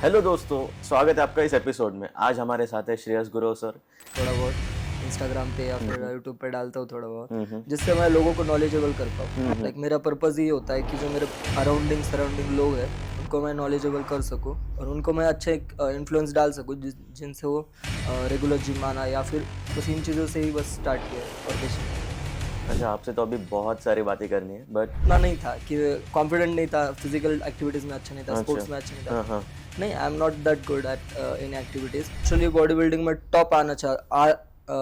Hello दोस्तों, स्वागत है आपका इस एपिसोड में। आज हमारे साथ है श्रेयस गुरव सर। थोड़ा बहुत इंस्टाग्राम पे या फिर हम्म यूट्यूब पे डालता हूँ थोड़ा बहुत, हम्म जिससे मैं लोगों को नॉलेजेबल कर पाऊँ। हम्म लाइक मेरा पर्पज़ ये होता है कि जो मेरे सराउंडिंग लोग हैं उनको मैं नॉलेजेबल कर सकूँ और उनको मैं अच्छे इन्फ्लुएंस डाल सकूँ जिनसे वो रेगुलर जिम आना या फिर बस इन चीज़ों से ही बस स्टार्ट किया है और कुछ नहीं। अच्छा, आपसे तो अभी बहुत सारी बातें करनी है बट इतना नहीं था कि कॉन्फिडेंट नहीं था, फिजिकल एक्टिविटीज़ में अच्छा नहीं था, अच्छा। स्पोर्ट्स में अच्छा नहीं था। हाँ हाँ। नहीं, I am not that good at in activities. Actually body building में टॉप आना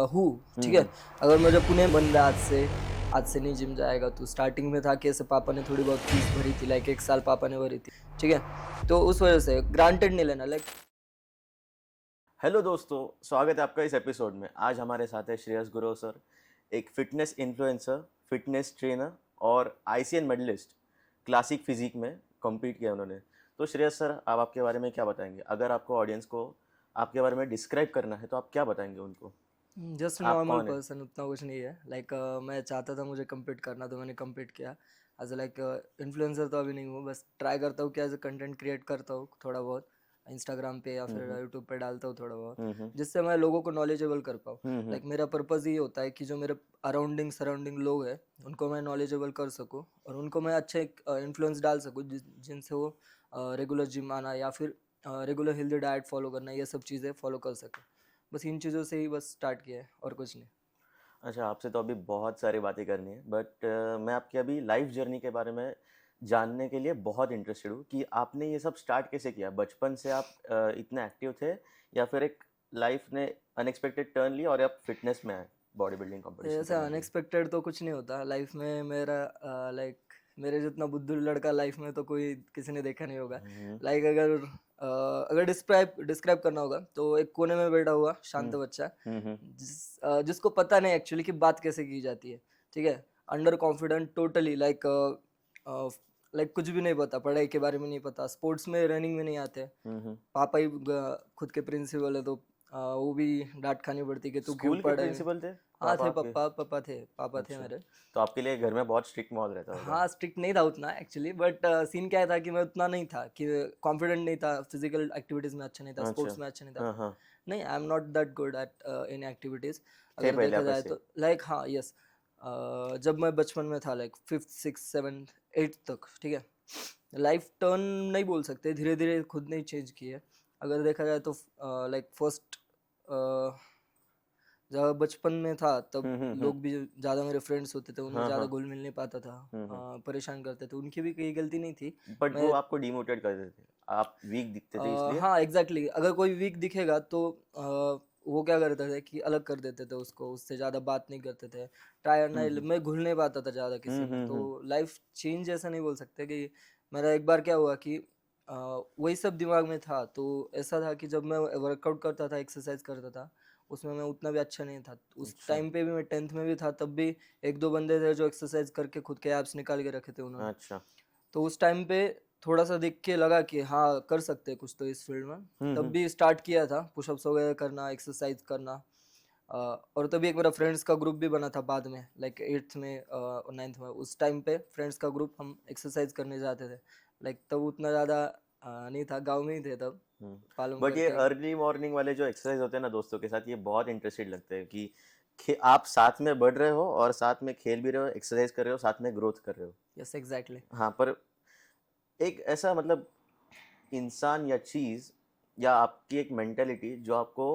हूँ, ठीक है। हम्म। अगर मुझे पुणे बन रहा आज से नहीं जिम जाएगा तो स्टार्टिंग में था कि ऐसे पापा ने थोड़ी बहुत फीस भरी थी, लाइक 1 साल पापा ने भरी थी, ठीक है। तो उस वजह से ग्रांटेड नहीं लेना, लाइक हेलो दोस्तों, स्वागत है आपका इस एपिसोड में। आज हमारे साथ है श्रेयस गुरव सर, एक फिटनेस इन्फ्लुएंसर, फिटनेस ट्रेनर और आईसीएन मेडलिस्ट। क्लासिक फिजिक में कम्पीट किया उन्होंने। तो श्रेयस सर, आप आपके बारे में क्या बताएंगे? अगर आपको ऑडियंस को आपके बारे में डिस्क्राइब करना है तो आप क्या बताएंगे उनको? जस्ट आप नॉर्मल कौन है? पर्सन, उतना कुछ नहीं है। लाइक मैं चाहता था मुझे कम्पीट करना तो मैंने कम्पीट किया। एज लाइक इन्फ्लुएंसर तो अभी नहीं हूँ, बस ट्राई करता हूँ कि एज अ कंटेंट क्रिएट करता हूँ थोड़ा बहुत इंस्टाग्राम पे या फिर हम्म यूट्यूब पे डालता हूँ थोड़ा बहुत, हम्म जिससे मैं लोगों को नॉलेजेबल कर पाऊँ। हम्म लाइक मेरा पर्पज़ ये होता है कि जो मेरे सराउंडिंग लोग हैं उनको मैं नॉलेजेबल कर सकूँ और उनको मैं अच्छे इन्फ्लुएंस डाल सकूँ जिनसे वो रेगुलर जिम आना या फिर रेगुलर हेल्दी डाइट फॉलो करना, ये सब चीज़ें फॉलो कर सकें। बस इन चीज़ों से ही बस स्टार्ट किया है और कुछ नहीं। अच्छा, आपसे तो अभी बहुत सारी बातें करनी है बट मैं आपकी अभी लाइफ जर्नी के बारे में जानने के लिए बहुत इंटरेस्टेड हूँ कि आपने ये सब स्टार्ट कैसे किया। बचपन से आप इतने एक्टिव थे या फिर एक लाइफ ने अनएक्सपेक्टेड टर्न लिया और आप फिटनेस में आए बॉडी बिल्डिंग कंपटीशन ऐसा करने के लिए? अनएक्सपेक्टेड तो कुछ नहीं होता लाइफ में। मेरा लाइक मेरे जितना बुद्धू लड़का लाइफ में तो कोई किसी ने देखा नहीं होगा। हम्म लाइक अगर डिस्क्राइब करना होगा तो एक कोने में बैठा हुआ शांत हम्म बच्चा, हम्म जिसको पता नहीं एक्चुअली कि बात कैसे की जाती है, ठीक है। अंडर कॉन्फिडेंट टोटली, लाइक कुछ भी नहीं पता, पढ़ाई के बारे में नहीं पता, स्पोर्ट्स में रनिंग में नहीं आते। हम्म। पापा ही खुद के प्रिंसिपल है तो वो भी डांट खानी पड़ती कि तू क्यों स्कूल के पढ़ है। प्रिंसिपल थे हाँ पापा थे, आपके? पापा थे अच्छा, मेरे। तो आपके लिए घर में बहुत स्ट्रिक्ट माहौल रहता होगा। हाँ, स्ट्रिक्ट नहीं था उतना एक्चुअली, बट सीन क्या था कि मैं उतना नहीं था कि कॉन्फिडेंट नहीं था, फिजिकल एक्टिविटीज में अच्छा नहीं था, अच्छा। स्पोर्ट्स में अच्छा नहीं था। हाँ हाँ। नहीं, I am not that good at in activities. थे अगर पहले देखा आप जाए ऐसे? तो लाइक हाँ, यस। जब मैं बचपन में था, like 5th 6th 7th 8th तक, ठीक है। लाइफ टर्न नहीं बोल सकते, धीरे धीरे खुद ने चेंज की है। अगर देखा जाए तो लाइक फर्स्ट जब बचपन में था तब हम्म। लोग भी ज़्यादा मेरे फ्रेंड्स होते थे, उनमें हाँ ज़्यादा हाँ। घुल मिल नहीं पाता था। हम्म। परेशान करते थे, उनकी भी कोई गलती नहीं थी। बट वो मैं आपको डिमोटिवेट कर देते थे, आप वीक दिखते थे इसलिए? हाँ एग्जैक्टली अगर कोई वीक दिखेगा तो वो क्या करते थे कि अलग कर देते थे उसको, उससे ज़्यादा बात नहीं करते थे। ट्राई नहीं, हम्म मैं घुल नहीं पाता था ज़्यादा किसी में, तो हम्म। लाइफ चेंज ऐसा नहीं बोल सकते कि मेरा एक बार क्या हुआ कि वही सब दिमाग में था। तो ऐसा था कि जब मैं वर्कआउट करता था, एक्सरसाइज करता था, उसमें मैं उतना भी अच्छा नहीं था। उस अच्छा टाइम पे भी मैं 10th में भी था, तब भी एक दो बंदे थे जो एक्सरसाइज करके खुद के एब्स निकाल के रखे थे उन्होंने। अच्छा। तो उस टाइम पे थोड़ा सा देख के लगा कि हाँ कर सकते हैं कुछ तो इस फील्ड में। तब हम्म। भी स्टार्ट किया था पुशअप्स वगैरह करना, एक्सरसाइज करना। और तभी एक मेरा फ्रेंड्स का ग्रुप भी बना था बाद में, लाइक 8th में और 9th में। उस टाइम पे फ्रेंड्स का ग्रुप, हम एक्सरसाइज करने जाते थे। लाइक तब उतना ज़्यादा नहीं था, गाँव में ही थे तब, पालम बट ये करके। अर्ली मॉर्निंग वाले जो एक्सरसाइज होते हैं ना दोस्तों के साथ, ये बहुत इंटरेस्टेड लगते हैं कि आप साथ में बढ़ रहे हो और साथ में खेल भी रहे हो, एक्सरसाइज कर रहे हो, साथ में ग्रोथ कर रहे हो। Yes exactly. हाँ, पर एक ऐसा मतलब इंसान या चीज़ या आपकी एक मेंटेलिटी जो आपको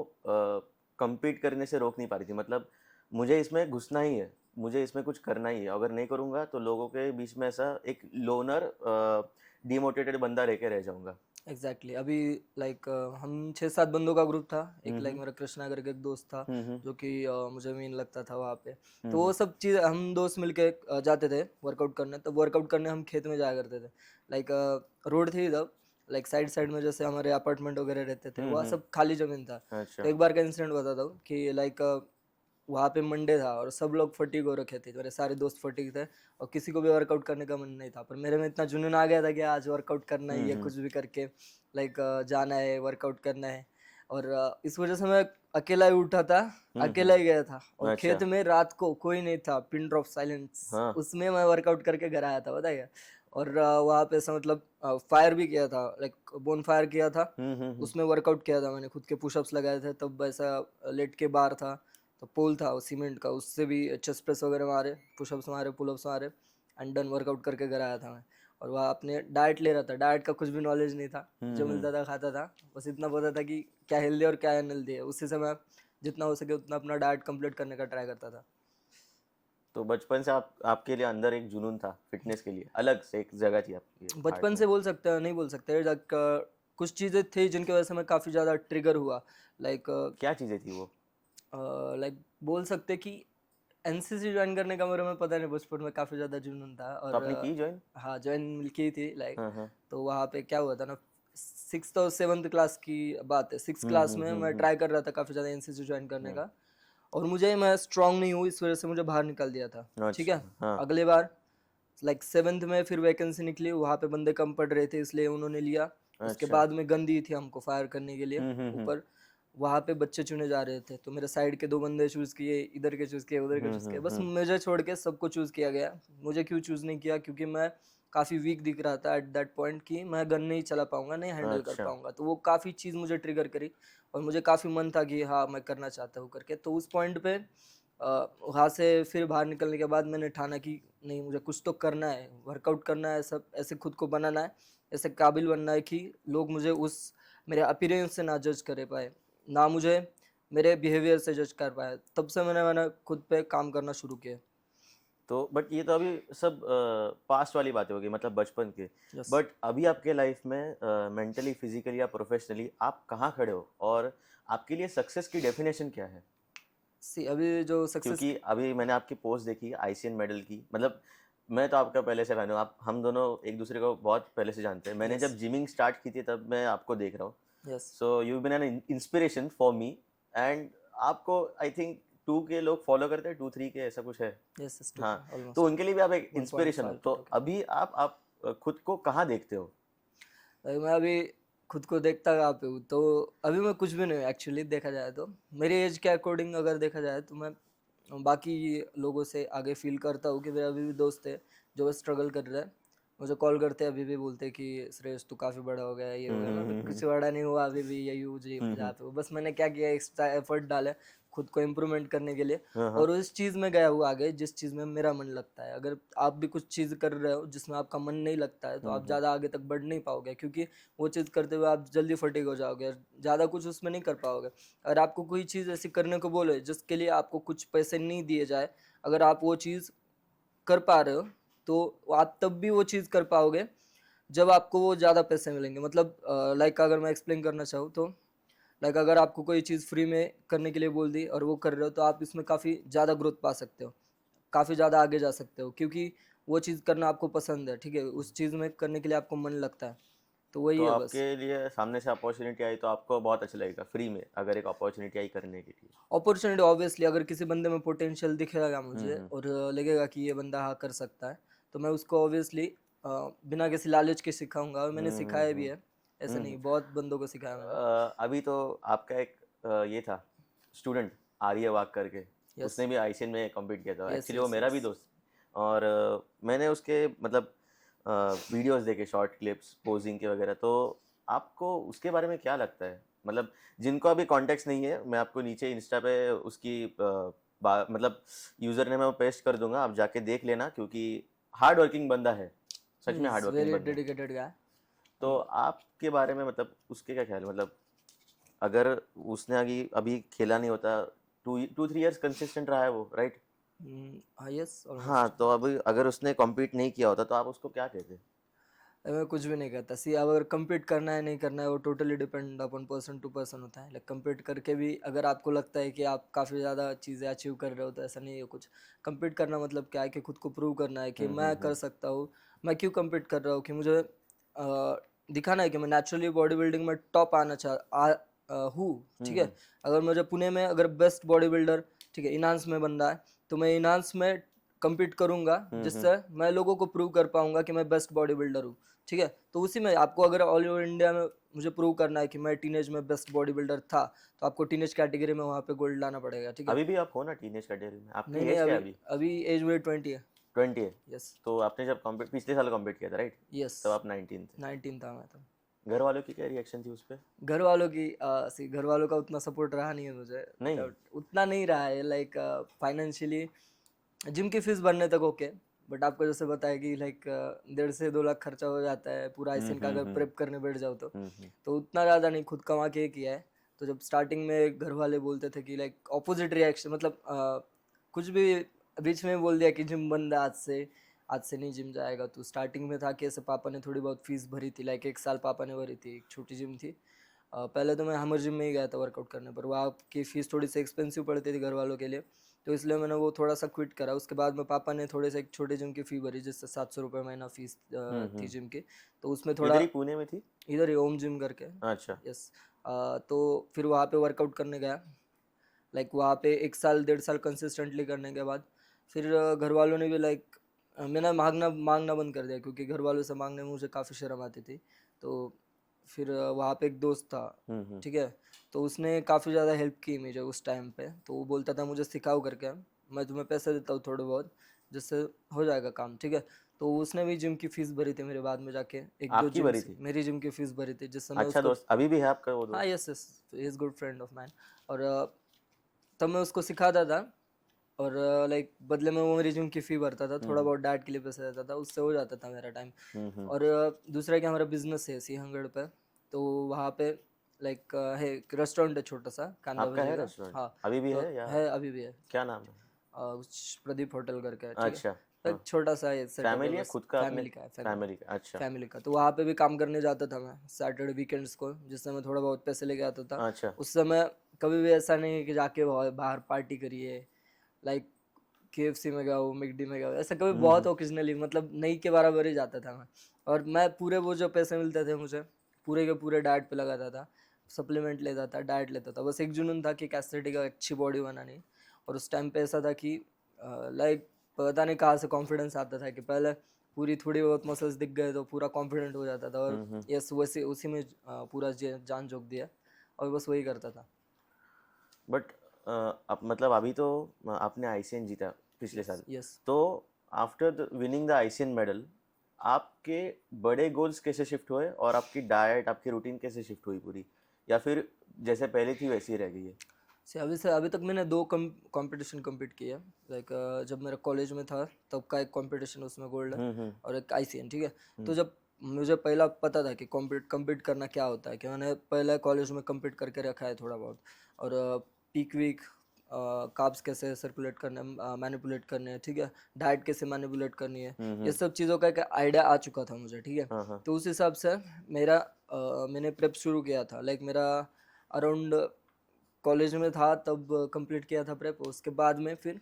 compete करने से रोक नहीं पा रही थी। मतलब मुझे इसमें घुसना ही है, मुझे इसमें कुछ करना ही है, अगर नहीं करूँगा तो लोगों के बीच में ऐसा एक लोनर डिमोटिवेटेड बंदा रह के रह जाऊँगा। एग्जैक्टली अभी लाइक हम 6-7 बंदों का ग्रुप था। एक लाइक हम्म मेरा कृष्णा करके एक दोस्त था, हम्म जो कि मुझे मेन लगता था वहाँ पे। तो हम्म वो सब चीज़ हम दोस्त मिलके जाते थे वर्कआउट करने। तो वर्कआउट करने हम खेत में जाया करते थे। लाइक रोड थी तब, लाइक साइड साइड में जैसे हमारे अपार्टमेंट वगैरह रहते थे, वह हम्म। सब खाली ज़मीन था। अच्छा। तो एक बार का इंसिडेंट बताता हूँ कि लाइक वहाँ पे मंडे था और सब लोग फटीग हो रखे थे, मेरे सारे दोस्त फटीग थे और किसी को भी वर्कआउट करने का मन नहीं था। पर मेरे में इतना जुनून आ गया था कि आज वर्कआउट करना ही है, हम्म। कुछ भी करके लाइक जाना है, वर्कआउट करना है। और इस वजह से मैं अकेला ही उठा था, अकेला ही गया था और अच्छा। खेत में रात को कोई नहीं था, पिन ड्रॉप साइलेंस, हाँ। उसमें मैं वर्कआउट करके घर आया था, बताइए। और वहाँ पे ऐसा मतलब फायर भी किया था, लाइक बोन फायर किया था, उसमें वर्कआउट किया था मैंने, खुद के पुशअप्स लगाए थे, तब ऐसा लेट के बार था, तो पोल था वो सीमेंट का, उससे भी चेस्ट प्रेस वगैरह मारे, पुशअप्स मारे, पुलअप्स मारे, एंड डन वर्कआउट करके घर आया था मैं। और वहाँ अपने डाइट ले रहा था, डाइट का कुछ भी नॉलेज नहीं था, जो मिलता था खाता था, बस इतना पता था कि क्या हेल्दी और क्या अनहेल्दी है, उसी से मैं जितना हो सके उतना अपना डाइट कंप्लीट करने का ट्राई करता था। तो बचपन से आपके लिए अंदर एक जुनून था फिटनेस के लिए, अलग से एक जगह थी आपकी हार्ट बचपन में। से बोल सकते हैं, नहीं बोल सकते, कुछ चीज़ें थी जिनकी वजह से मैं काफ़ी ज़्यादा ट्रिगर हुआ, लाइक क्या चीज़ें थी वो? लाइक बोल सकते कि एनसीसी ज्वाइन करने का मेरे में पता नहीं, बचपन में काफ़ी ज़्यादा जुनून था, तो और आपने की ज्वाइन? हाँ ज्वाइन की थी, लाइक हाँ हाँ। तो वहाँ पे क्या हुआ था ना, 6th और 7th क्लास की बात है, 6th क्लास में मैं ट्राई कर रहा था काफ़ी ज़्यादा एनसीसी ज्वाइन करने का, और मुझे, मैं स्ट्रांग नहीं हूँ, इस वजह से मुझे बाहर निकाल दिया था। ठीक अच्छा है, हाँ। अगले बार लाइक 7th में फिर वैकेंसी निकली, वहाँ पे बंदे कम पड़ रहे थे इसलिए उन्होंने लिया। उसके अच्छा। बाद में गन दी थी हमको फायर करने के लिए ऊपर, वहाँ पे बच्चे चुने जा रहे थे, तो मेरे साइड के 2 बंदे चूज़ किए, इधर के चूज़ किए, उधर के चूज़ किए, बस मुझे छोड़ के सबको चूज़ किया गया। मुझे क्यों चूज़ नहीं किया? क्योंकि मैं काफ़ी वीक दिख रहा था एट दैट पॉइंट, कि मैं गन नहीं चला पाऊँगा, नहीं हैंडल कर अच्छा। पाऊँगा, तो वो काफ़ी चीज़ मुझे ट्रिगर करी, और मुझे काफ़ी मन था कि हाँ, मैं करना चाहता हूँ करके। तो उस पॉइंट पे वहाँ से फिर बाहर निकलने के बाद मैंने ठाना कि नहीं, मुझे कुछ तो करना है, वर्कआउट करना है, सब ऐसे खुद को बनाना है, ऐसे काबिल बनना है कि लोग मुझे उस मेरे अपीयरेंस से ना जज कर पाए, ना मुझे मेरे बिहेवियर से जज कर पाए। तब से मैंने खुद पे काम करना शुरू किया। तो बट ये तो अभी सब पास्ट वाली बातें हो गई, मतलब बचपन के। यस। बट अभी आपके लाइफ में मेंटली, फिजिकली या प्रोफेशनली आप कहाँ खड़े हो, और आपके लिए सक्सेस की डेफिनेशन क्या है? सी अभी जो सक्सेस क्योंकि अभी मैंने आपकी पोस्ट देखी आईसीएन मेडल की, मतलब मैं तो आपका पहले से फैन हूँ, आप हम दोनों एक दूसरे को बहुत पहले से जानते हैं। मैंने यस। जब जिमिंग स्टार्ट की थी तब मैं आपको देख रहा हूँ। Yes. So you been an inspiration for me. And आपको आई थिंक 2 के लोग फॉलो करते हैं, 2-3 के ऐसा कुछ है। यस। यस, हाँ, 2 तो ऑलमोस्ट उनके लिए भी आप एक इंस्पिरेशन हो। 1.5 तो टू 2 के। अभी आप खुद को कहाँ देखते हो? मैं अभी खुद को देखता कहाँ पे हूँ, तो अभी मैं कुछ भी नहीं हूँ एक्चुअली, देखा जाए तो मेरी एज के अकॉर्डिंग अगर देखा जाए तो मैं बाकी लोगों से आगे फील करता हूँ, कि मेरे अभी भी दोस्त है जो स्ट्रगल कर रहा है, मुझे कॉल करते हैं, अभी भी बोलते हैं कि श्रेयस तू काफ़ी बड़ा हो गया है, ये हो गया, मैं कुछ बड़ा नहीं हुआ, अभी भी यही हूँ जहाँ पे हूँ, बस मैंने क्या किया, एक्स्ट्रा एफर्ट डाला खुद को इम्प्रूवमेंट करने के लिए, हाँ हाँ। और उस चीज़ में गया हूँ आगे जिस चीज़ में मेरा मन लगता है। अगर आप भी कुछ चीज़ कर रहे हो जिसमें आपका मन नहीं लगता है, तो आप ज़्यादा आगे तक बढ़ नहीं पाओगे, क्योंकि वो चीज़ करते हुए आप जल्दी फटीग हो जाओगे, ज़्यादा कुछ उसमें नहीं कर पाओगे। अगर आपको कोई चीज़ ऐसी करने को बोले जिसके लिए आपको कुछ पैसे नहीं दिए जाए, अगर आप वो चीज़ कर पा रहे हो, तो आप तब भी वो चीज़ कर पाओगे जब आपको वो ज़्यादा पैसे मिलेंगे। मतलब लाइक अगर मैं एक्सप्लेन करना चाहूँ तो, लाइक अगर आपको कोई चीज़ फ्री में करने के लिए बोल दी और वो कर रहे हो, तो आप इसमें काफ़ी ज़्यादा ग्रोथ पा सकते हो, काफ़ी ज़्यादा आगे जा सकते हो, क्योंकि वो चीज़ करना आपको पसंद है, ठीक है? उस चीज़ में करने के लिए आपको मन लगता है, तो वही तो है आपके बस। लिए सामने से अपॉर्चुनिटी आई तो आपको बहुत अच्छा लगेगा, फ्री में अगर एक अपॉर्चुनिटी आई करने के लिए। अपॉर्चुनिटी ऑब्वियसली, अगर किसी बंदे में पोटेंशियल दिखेगा मुझे और लगेगा कि ये बंदा हाँ कर सकता है, तो मैं उसको ऑब्वियसली बिना किसी लालच के सिखाऊंगा, और मैंने सिखाया भी है, ऐसे हम्म। नहीं, बहुत बंदों को सिखाया मैंने। अभी तो आपका एक ये था स्टूडेंट, आर्य वाग करके, यस। उसने भी आईसीएन में कम्पीट किया था। यस। एक्चुअली वो यस। मेरा भी यस। दोस्त। और मैंने उसके मतलब वीडियोस देखे, शॉर्ट क्लिप्स पोजिंग के वगैरह। तो आपको उसके बारे में क्या लगता है? मतलब जिनको अभी कॉन्टेक्स्ट नहीं है, मैं आपको नीचे इंस्टा पे उसकी मतलब यूज़र नेम मैं पेस्ट कर दूंगा, आप जाके देख लेना, क्योंकि हार्ड वर्किंग बंदा है, सच में हार्ड इज वर्किंग वेरी बंदा है। डेडिकेटेड गाय। तो आपके बारे में मतलब उसके क्या ख्याल है? मतलब अगर उसने अभी अभी खेला नहीं होता, 2-3 इयर्स कंसिस्टेंट रहा है वो, राइट? हाँ, यस हाँ, ऑलमोस्ट। तो अभी अगर उसने कम्पीट नहीं किया होता तो आप उसको क्या कहते? मैं कुछ भी नहीं कहता, सी अगर compete करना है नहीं करना है वो totally depend upon person to person होता है, लाइक compete करके भी अगर आपको लगता है कि आप काफ़ी ज़्यादा चीज़ें अचीव कर रहे हो, तो ऐसा नहीं है कुछ। compete करना मतलब क्या है, कि खुद को प्रूव करना है कि मैं कर सकता हूँ। मैं क्यों compete कर रहा हूँ, कि मुझे दिखाना है कि मैं नेचुरली बॉडी बिल्डिंग में टॉप आना हूँ, ठीक है? अगर मुझे पुणे में अगर बेस्ट बॉडी बिल्डर, ठीक है, इनांस में बंदा है, तो मैं इनांस में compete करूंगा, जिससे मैं लोगों को प्रूव कर पाऊंगा कि मैं बेस्ट बॉडी बिल्डर हूँ, ठीक है? तो उसी में आपको अगर ऑल ओवर इंडिया में मुझे प्रूव करना है कि मैं टीनेज में बेस्ट बॉडी बिल्डर था, तो आपको टीनेज कैटेगरी में वहाँ पे गोल्ड लाना पड़ेगा, ठीक है? अभी भी आप हो ना टीनेज कैटेगरी में, नहीं आपकी नहीं, एज क्या अभी है अभी? अभी एज मेरी 20 है। 20 है। यस तो आपने जब पिछले साल कॉम्पीट किया था राइट, यस तब आप 19 थे। 19 था मैं तब। घर वालों की क्या रिएक्शन थी उस पे? घर वालों की घर वालों का उतना सपोर्ट रहा नहीं है मुझे, नहीं। उतना नहीं रहा है, लाइक फाइनेंशियली जिम की फीस भरने तक ओके, बट आपको जैसे बताया कि लाइक 1.5 से 2 लाख खर्चा हो जाता है पूरा आईसीएन का अगर प्रेप करने बैठ जाओ तो उतना ज़्यादा नहीं, खुद कमा के किया है। तो जब स्टार्टिंग में घर वाले बोलते थे कि लाइक ऑपोजिट रिएक्शन, मतलब कुछ भी बीच में बोल दिया कि जिम बंद है आज से नहीं जिम जाएगा। तो स्टार्टिंग में था कि ऐसे पापा ने थोड़ी बहुत फीस भरी थी, लाइक 1 साल पापा ने भरी थी, एक छोटी जिम थी। पहले तो मैं हमर जिम में ही गया था वर्कआउट करने, पर वहाँ की फ़ीस थोड़ी सी एक्सपेंसिव पड़ती थी घर वालों के लिए, तो इसलिए मैंने वो थोड़ा सा क्विट करा। उसके बाद में पापा ने थोड़े से एक छोटे जिम की फ़ी भरी, जिससे 700 रुपये महीना फीस थी जिम की। तो उसमें थोड़ा इधर ही पुणे में थी? इधर ही ओम जिम करके। अच्छा। यस। तो फिर वहाँ पे वर्कआउट करने गया, लाइक वहाँ पे 1 साल 1.5 साल कंसिस्टेंटली करने के बाद फिर घर वालों ने भी लाइक मैंने मांगना बंद कर दिया, क्योंकि घर वालों से मांगने में मुझे काफ़ी शर्म आती थी। तो फिर वहाँ पे एक दोस्त था, ठीक है, तो उसने काफ़ी ज़्यादा हेल्प की मुझे उस टाइम पे। तो वो बोलता था मुझे सिखाओ करके, मैं तुम्हें पैसे देता हूँ थोड़े बहुत, जिससे हो जाएगा काम, ठीक है। तो उसने भी जिम की फीस भरी थी मेरे बाद में जाके, एक दो आपकी जिम भरी से थी? मेरी जिम की फीस भरी थी, जिससे मैं अच्छा उसको। दोस्त अभी भी है आपका वो हाँ दोस्त? Yes yes, he is good friend of mine. और तब मैं उसको सिखाता था, और लाइक बदले में वो मेरी जिम की फ़ी भरता था, थोड़ा बहुत डाइट के लिए पैसे देता था, उससे हो जाता था मेरा टाइम। और दूसरा क्या, हमारा बिजनेस है सिंहगढ़ पे, तो वहाँ पे लाइक है एक रेस्टोरेंट है छोटा सा, कांदा आपका भजी है का। रेस्टोरेंट हाँ, अभी भी तो है या? है, अभी भी है। क्या नाम है? कुछ प्रदीप होटल करके है, ठीक है। अच्छा। तो हाँ। एक छोटा सा ये सेटअप है फैमिली है बस, खुद का आपने? फैमिली का है, फैमिली का, अच्छा। फैमिली का। तो वहाँ पे भी काम करने जाता था मैं सैटरडे वीकेंड्स को, जिससे मैं थोड़ा बहुत पैसे लेके आता था। अच्छा। उस समय कभी भी ऐसा नहीं है कि जाके बाहर पार्टी करिए, लाइक केएफसी में गया हूँ, मैकडी में गया हूँ, ऐसा कभी बहुत ओकेजनली, मतलब नहीं के बराबर ही जाता था मैं। और मैं पूरे वो जो पैसे मिलते थे मुझे, पूरे के पूरे डाइट पे लगाता था, सप्लीमेंट लेता था, डाइट लेता था, बस एक जुनून था कि कैसेटी का अच्छी बॉडी बनानी। और उस टाइम पे ऐसा था कि लाइक पता नहीं कहाँ से कॉन्फिडेंस आता था कि पहले पूरी थोड़ी बहुत मसल्स दिख गए तो पूरा कॉन्फिडेंट हो जाता था, और यस वैसे उसी में पूरा जान झोंक दिया, और बस वही करता था। बट अब मतलब अभी तो आपने आईसीएन जीता पिछले साल, यस। तो after winning the ICN medal आपके बड़े गोल्स कैसे शिफ्ट हुए, और आपकी डाइट आपकी रूटीन कैसे शिफ्ट हुई पूरी, या फिर जैसे पहले थी वैसी ही रह गई है? से अभी तक मैंने 2 कंपटीशन कम्पीट किया, लाइक जब मेरा कॉलेज में था तब का एक कंपटीशन, उसमें गोल्ड है, और एक आईसीएन, ठीक है। तो जब मुझे पहला पता था कि कम्पीट करना क्या होता है, कि मैंने पहले कॉलेज में कम्पीट करके रखा है थोड़ा बहुत, और पीक वीक कार्ब्स कैसे सर्कुलेट करने मैनिपुलेट करने हैं, ठीक है, डाइट कैसे मैनिपुलेट करनी है, ये सब चीज़ों का एक आइडिया आ चुका था मुझे, ठीक है। हाँ हाँ। तो उस हिसाब से मेरा मैंने प्रेप शुरू किया था, लाइक मेरा अराउंड कॉलेज में था तब कंप्लीट किया था प्रेप। उसके बाद में फिर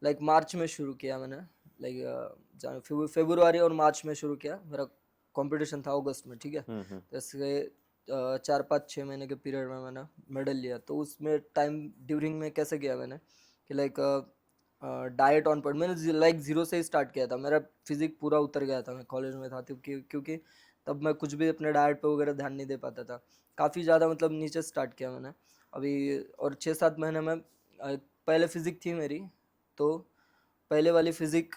लाइक मार्च में शुरू किया मैंने, लाइक फरवरी और मार्च में शुरू किया, मेरा कंपटीशन था अगस्त में, ठीक है। तो इसके 4 5 6 महीने के पीरियड में मैंने मेडल लिया। तो उसमें टाइम ड्यूरिंग में कैसे किया मैंने कि लाइक डाइट ऑन पॉइंट, मैंने लाइक जीरो से ही स्टार्ट किया था, मेरा फिजिक पूरा उतर गया था, मैं कॉलेज में था क्योंकि तब मैं कुछ भी अपने डाइट पे वगैरह ध्यान नहीं दे पाता था, काफ़ी ज़्यादा मतलब नीचे स्टार्ट किया मैंने अभी। और 6 7 महीने में पहले फिजिक थी मेरी, तो पहले वाली फिजिक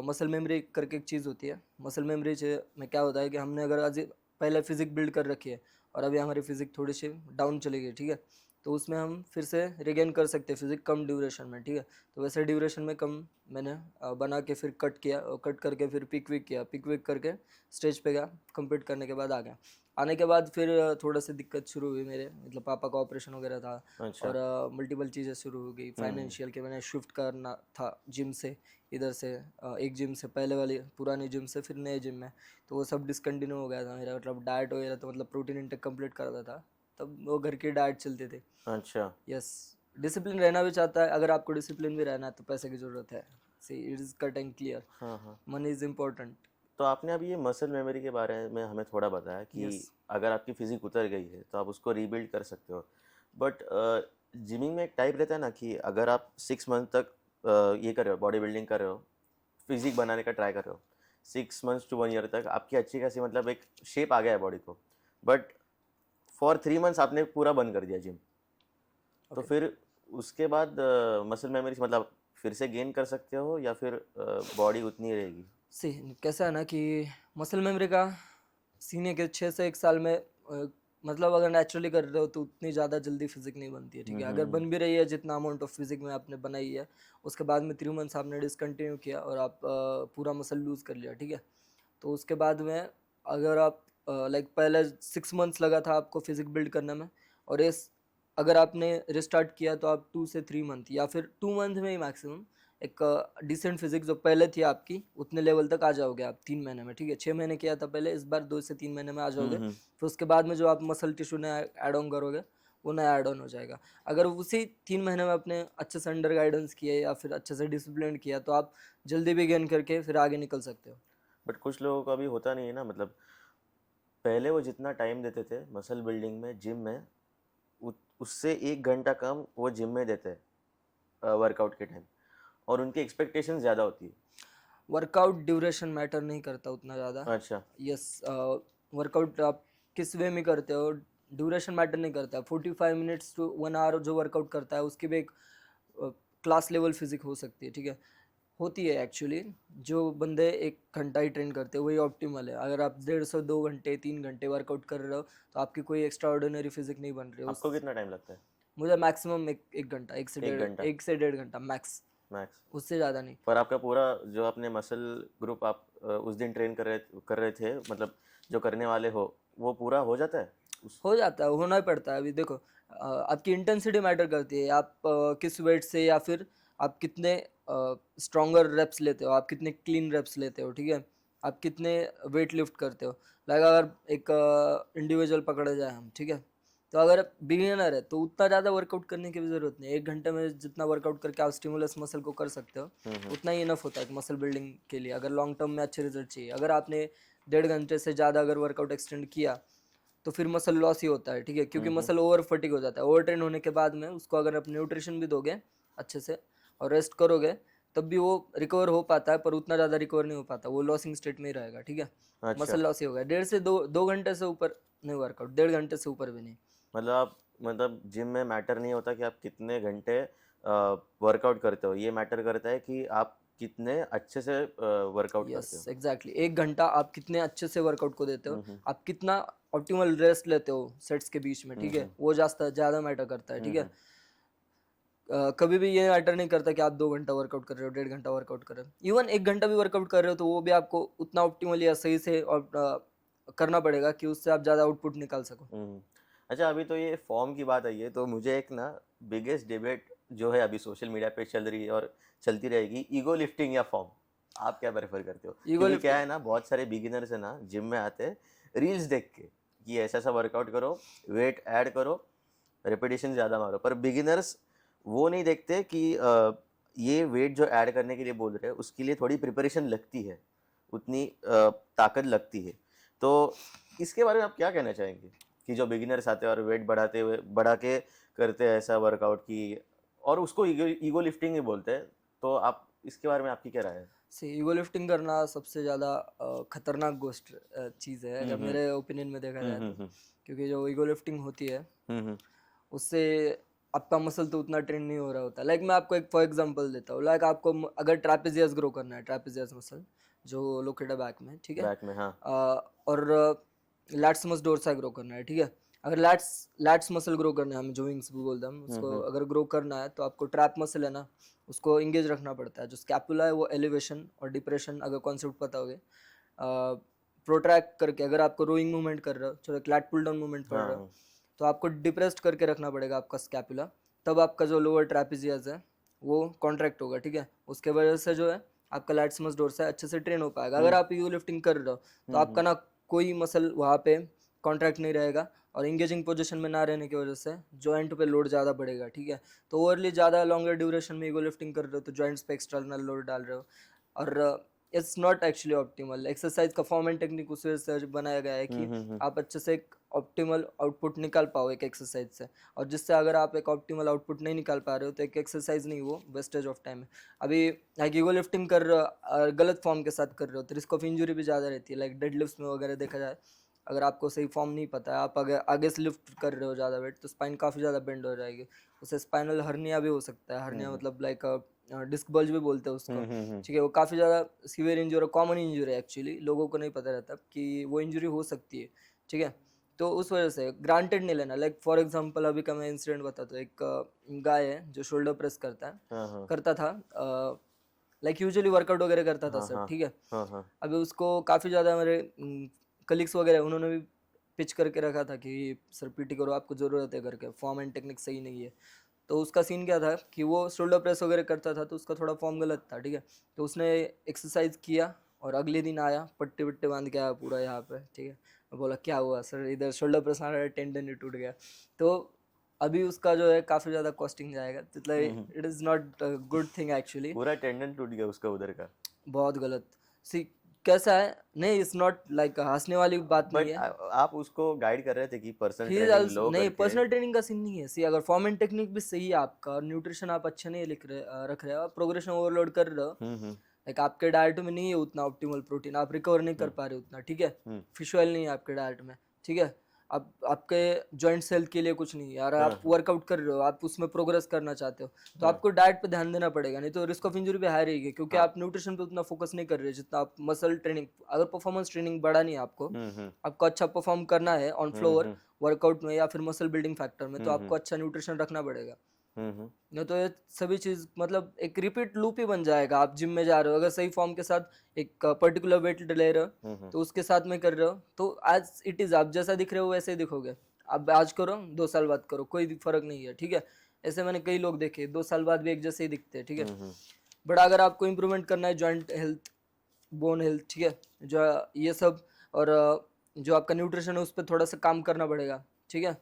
मसल मेमोरी करके एक चीज़ होती है। मसल मेमोरी में क्या होता है कि हमने अगर आज पहले फिजिक बिल्ड कर रखी है और अभी हमारी फिजिक थोड़ी सी डाउन चली गई, ठीक है, तो उसमें हम फिर से रिगेन कर सकते हैं फिजिक कम ड्यूरेशन में, ठीक है। तो वैसे ड्यूरेशन में कम मैंने बना के फिर कट किया, और कट करके फिर पिक विक किया, पिक विक करके स्टेज पे गया, कंप्लीट करने के बाद आ गया। आने के बाद फिर थोड़ा सी दिक्कत शुरू हुई मेरे, मतलब पापा का ऑपरेशन वगैरह था, अच्छा। और मल्टीपल चीज़ें शुरू हो गई, फाइनेंशियल के मैंने शिफ्ट करना था जिम से, इधर से एक जिम से, पहले वाली पुरानी जिम से फिर नए जिम में, तो वो सब डिसकंटिन्यू हो गया था मेरा, मतलब डाइट वगैरह, तो मतलब प्रोटीन इंटेक कंप्लीट करता था, तब वो घर की डाइट चलती थी। अच्छा। यस, डिसिप्लिन रहना भी चाहता है, अगर आपको डिसिप्लिन भी रहना है तो पैसे की ज़रूरत है, see it is cut and clear, हाँ हाँ। Money is important. तो आपने अभी ये मसल मेमोरी के बारे में हमें थोड़ा बताया कि यस। अगर आपकी फिजिक उतर गई है तो आप उसको रीबिल्ड कर सकते हो, बट जिमिंग में एक टाइप रहता है ना कि अगर आप 6 मंथ तक ये कर रहे हो, बॉडी बिल्डिंग कर रहे हो, फिजिक बनाने का ट्राई कर रहे हो, 6 मंथ्स to 1 year तक आपकी अच्छी खासी मतलब एक शेप आ गया है बॉडी को, बट फॉर 3 मंथ्स आपने पूरा बंद कर दिया जिम, तो Okay. फिर उसके बाद मसल मेमोरी मतलब फिर से गेन कर सकते हो या फिर बॉडी उतनी ही रहेगी? सी कैसा है ना कि मसल मेमोरी का सीने के 6 से 1 साल में मतलब अगर नेचुरली कर रहे हो तो उतनी ज़्यादा जल्दी फिजिक नहीं बनती है, ठीक है। अगर बन भी रही है जितना अमाउंट ऑफ फिजिक में आपने बनाई है, उसके बाद में 3 मंथ्स आपने डिसकंटिन्यू किया और आप पूरा मसल लूज कर लिया, ठीक है। तो उसके बाद में अगर आप लाइक पहले 6 मंथ्स लगा था आपको फिजिक बिल्ड करने में, और इस अगर आपने रिस्टार्ट किया तो आप 2 से 3 मंथ या फिर 2 मंथ में ही मैक्सिमम एक डिसेंट फिजिक्स जो पहले थी आपकी उतने लेवल तक आ जाओगे आप 3 महीने में, ठीक है। 6 महीने किया था पहले, इस बार 2 से 3 महीने में आ जाओगे। फिर उसके बाद में जो आप मसल टिश्यू ने ऐड ऑन करोगे वो नया ऐड ऑन हो जाएगा। अगर उसी 3 महीने में आपने अच्छे से अंडर गाइडेंस किए या फिर अच्छे से डिसिप्लिन किया तो आप जल्दी भी गेन करके फिर आगे निकल सकते हो। बट कुछ लोगों का भी होता नहीं है ना, मतलब पहले वो जितना टाइम देते थे मसल बिल्डिंग में जिम में, उससे 1 घंटा कम वो जिम में देते हैं वर्कआउट के टाइम, और उनकी एक्सपेक्टेशन ज़्यादा होती है। वर्कआउट ड्यूरेशन मैटर नहीं करता उतना ज़्यादा। अच्छा। यस, वर्कआउट आप किस वे में करते हो ड्यूरेशन मैटर नहीं करता। 45 मिनट्स टू 1 आवर जो वर्कआउट करता है उसकी भी एक क्लास लेवल फिजिक हो सकती है, ठीक है। होती है एक्चुअली। जो बंदे 1 घंटा ही ट्रेन करते हैं वही ऑप्टिमल है। अगर आप 1.5 से 2 घंटे 3 घंटे वर्कआउट कर रहे हो तो आपकी कोई एक्स्ट्रा ऑर्डिनरी फिजिक नहीं बन रही है आपको कितना टाइम लगता है? मुझे मैक्सिमम एक घंटा, एक से एक डेढ़ घंटा 1 से 1.5 घंटा मैक्स, मैक्स? उससे ज़्यादा नहीं। पर आपका पूरा जो आपने मसल ग्रुप आप उस दिन ट्रेन कर रहे थे, मतलब जो करने वाले हो, वो पूरा हो जाता है उस? हो जाता है, होना ही पड़ता है। अभी देखो आपकी इंटेंसिटी मैटर करती है। आप किस वेट से या फिर आप कितने स्ट्रॉन्गर रेप्स लेते हो, आप कितने क्लीन रेप्स लेते हो, ठीक है। आप कितने वेट लिफ्ट करते हो। लाइक अगर एक इंडिविजुअल पकड़े जाए हम, ठीक है, तो अगर बिगिनर है तो उतना ज़्यादा वर्कआउट करने की भी ज़रूरत नहीं है। 1 घंटे में जितना वर्कआउट करके आप स्टिमुलस मसल को कर सकते हो उतना ही इनफ होता है मसल बिल्डिंग के लिए, अगर लॉन्ग टर्म में अच्छे रिजल्ट चाहिए। अगर आपने 1.5 घंटे से ज़्यादा अगर वर्कआउट एक्सटेंड किया तो फिर मसल लॉस ही होता है, ठीक है, क्योंकि मसल ओवर फटिक हो जाता है। ओवर ट्रेन होने के बाद में उसको अगर आप न्यूट्रिशन भी दोगे अच्छे से और रेस्ट करोगे तब भी वो रिकवर हो पाता है, पर उतना ज़्यादा रिकवर नहीं हो पाता, वो लॉसिंग स्टेट में ही रहेगा, ठीक है। अच्छा, मसल लॉस ही होगा। 1.5 से 2 घंटे से ऊपर नहीं वर्कआउट, 1.5 घंटे से ऊपर भी नहीं। मतलब जिम में मैटर नहीं होता कि आप कितने घंटे वर्कआउट करते हो, ये मैटर करता है कि आप कितने अच्छे से वर्कआउट यस करते हो। एग्जैक्टली, 1 घंटा आप कितने अच्छे से वर्कआउट को देते हो, आप कितना ऑप्टिमल रेस्ट लेते हो सेट्स के बीच में, ठीक है, वो ज़्यादा मैटर करता है, ठीक है। कभी भी ये मैटर नहीं करता कि आप 2 घंटा वर्कआउट कर रहे हो, 1.5 घंटा वर्कआउट कर रहे हो, इवन 1 घंटा भी वर्कआउट कर रहे हो तो वो भी आपको उतना ऑप्टिमल या सही से और करना पड़ेगा कि उससे आप ज़्यादा आउटपुट निकाल सको। अच्छा, अभी तो ये फॉर्म की बात आई है, तो मुझे एक ना बिगेस्ट डिबेट जो है अभी सोशल मीडिया पे चल रही है और चलती रहेगी, ईगो लिफ्टिंग या फॉर्म, आप क्या प्रेफर करते हो? ईगो क्योंकि क्या लिफ्टिंग। है ना, बहुत सारे बिगिनर्स है ना जिम में आते हैं रील्स देख के कि ऐसा ऐसा वर्कआउट करो, वेट ऐड करो, रिपीटेशन ज़्यादा मारो, पर बिगिनर्स वो नहीं देखते कि ये वेट जो ऐड करने के लिए बोल रहे हैं उसके लिए थोड़ी प्रिपरेशन लगती है, उतनी ताकत लगती है। तो इसके बारे में आप क्या कहना चाहेंगे कि जो बिगिनर्स आते हैं और वेट बढ़ा के करते हैं ऐसा वर्कआउट की, और उसको ईगो लिफ्टिंग ही बोलते हैं, तो आप इसके बारे में आपकी क्या राय है? से ईगो लिफ्टिंग करना सबसे ज़्यादा खतरनाक गोष्ट चीज़ है अगर मेरे ओपिनियन में देखा जाए तो। क्योंकि जो ईगो लिफ्टिंग होती है उससे आपका मसल तो उतना ट्रेन नहीं हो रहा होता। लाइक मैं आपको एक फॉर एग्जांपल देता हूँ। लाइक आपको अगर ट्रापेजियस ग्रो करना है, ट्रापेजियस मसल जो लोकेट है बैक में, ठीक है, बैक में, हाँ। और लैट्स डोर्सा ग्रो करना है, ठीक है। अगर लैट्स मसल ग्रो करना है, हम जो विंग्स भी बोलते हैं हम उसको, अगर ग्रो करना है तो आपको ट्रैप मसल है ना उसको इंगेज रखना पड़ता है। जो स्कैपुला है वो एलिवेशन और डिप्रेशन, अगर कॉन्सेप्ट पता होगे, प्रोट्रैक्ट करके अगर आपको रोइंग मूवमेंट कर रहे हो, चलो लैट पुल डाउन मूवमेंट कर रहे हो, तो आपको डिप्रेस्ड करके रखना पड़ेगा आपका स्कैपुला, तब आपका जो लोअर ट्रैपेजियस है वो कॉन्ट्रैक्ट होगा, ठीक है। उसके वजह से जो है आपका लैट्स डोर्सा अच्छे से ट्रेन हो पाएगा। अगर आप ईगो लिफ्टिंग कर रहे हो तो आपका ना कोई मसल वहाँ पे कॉन्ट्रैक्ट नहीं रहेगा, और इंगेजिंग पोजीशन में ना रहने की वजह से जॉइंट पे लोड ज़्यादा बढ़ेगा, ठीक है। तो ओवरली ज़्यादा लॉन्गर ड्यूरेशन में ईगो लिफ्टिंग कर रहे हो तो जॉइंट्स पे एक्सटर्नल लोड डाल रहे हो, और it's not actually optimal. Exercise का फॉर्म एंड टेक्निक उस वजह से बनाया गया है कि आप अच्छे से एक ऑप्टिमल आउटपुट निकाल पाओ एक एक्सरसाइज से, और जिससे अगर आप एक ऑप्टिमल आउटपुट नहीं निकाल पा रहे हो तो एक एक्सरसाइज नहीं, वो वेस्टेज ऑफ टाइम है। अभी लाइक ईगो लिफ्टिंग कर रहे हो गलत फॉर्म के साथ कर रहे हो तो रिस्क ऑफ इंजरी भी ज़्यादा रहती है। लाइक डेड लिफ्ट में वगैरह देखा जाए, अगर आपको सही फॉर्म नहीं पता है, आप अगर आगे से लिफ्ट कर रहे हो ज़्यादा वेट तो स्पाइन काफ़ी ज़्यादा बेंड हो जाएगी, उससे स्पाइनल हर्निया भी हो सकता है। हर्निया मतलब लाइक डिस्क बल्ज भी बोलते हैं उसको, हम्म। ठीक है। वो काफ़ी ज़्यादा सीवियर इंजरी और कॉमन इंजरी है एक्चुअली, लोगों को नहीं पता रहता कि वो इंजरी हो सकती है, ठीक है। तो उस वजह से ग्रांटेड नहीं लेना। लाइक फॉर एग्जांपल अभी का मैं इंसिडेंट बताता हूँ। एक गाय है जो शोल्डर प्रेस हाँ हाँ करता था, लाइक यूजुअली वर्कआउट वगैरह करता था हाँ सर, हाँ ठीक है। हाँ हाँ। अभी उसको काफ़ी ज़्यादा मेरे कलीग्स वगैरह उन्होंने भी पिच करके रखा था कि सर पीटी करो, आपको ज़रूरत है करके, फॉर्म एंड टेक्निक सही नहीं है। तो उसका सीन क्या था कि वो शोल्डर प्रेस वगैरह करता था तो उसका थोड़ा फॉर्म गलत था, ठीक है। तो उसने एक्सरसाइज किया और अगले दिन आया, पट्टे वट्टे बांध के आया पूरा यहाँ पे, ठीक है। मैं बोला क्या हुआ सर, इधर शोल्डर प्रेस आ रहा है, टेंडन ही टूट गया। तो अभी उसका जो है काफ़ी ज़्यादा कॉस्टिंग जाएगा, मतलब it is not good thing actually. पूरा टेंडन टूट गया उसका उधर का। बहुत गलत। सी कैसा है, नहीं इट्स नॉट लाइक हंसने वाली बात नहीं बट है। आप उसको गाइड कर रहे थे कि personal he is training also low नहीं, करके। पर्सनल ट्रेनिंग का सीन नहीं है। सी अगर फॉर्म एंड टेक्निक भी सही है आपका और न्यूट्रिशन आप अच्छे नहीं रख रहे हो, आप प्रोग्रेशन ओवरलोड कर रहे हो, हम्म। लाइक आपके डाइट में नहीं है उतना ऑप्टिमल प्रोटीन, आप रिकवर नहीं कर पा रहे उतना, ठीक है। हम्म। फिश ऑयल नहीं है आपके डाइट में, ठीक है। आप आपके जॉइंट्स हेल्थ के लिए कुछ नहीं है यार, हाँ आप वर्कआउट कर रहे हो, आप उसमें प्रोग्रेस करना चाहते हो, तो हाँ आपको डाइट पे ध्यान देना पड़ेगा, नहीं तो रिस्क ऑफ इंजरी भी हाई रहेगी, क्योंकि हाँ। आप न्यूट्रिशन पे उतना फोकस नहीं कर रहे जितना आप मसल ट्रेनिंग। अगर परफॉर्मेंस ट्रेनिंग बढ़ानी है आपको, हम्म। आपको अच्छा परफॉर्म करना है ऑन फ्लोर हम्म। वर्कआउट में या फिर मसल बिल्डिंग फैक्टर में, तो हम्म। आपको अच्छा न्यूट्रिशन रखना पड़ेगा। हम्म। नहीं तो ये सभी चीज़ मतलब एक रिपीट लूप ही बन जाएगा। आप जिम में जा रहे हो, अगर सही फॉर्म के साथ एक पर्टिकुलर वेट ले रहे हो, तो उसके साथ में कर रहे हो, तो आज इट इज़ आप जैसा दिख रहे हो वैसे ही दिखोगे। आप आज करो, 2 साल बाद करो, कोई फर्क नहीं है, ठीक है। ऐसे मैंने कई लोग देखे 2 साल बाद भी एक जैसे ही दिखते हैं, ठीक है। बट अगर आपको इम्प्रूवमेंट करना है जॉइंट हेल्थ, बोन हेल्थ, ठीक है, जो ये सब, और जो आपका न्यूट्रिशन है उस पर थोड़ा सा काम करना पड़ेगा, ठीक है।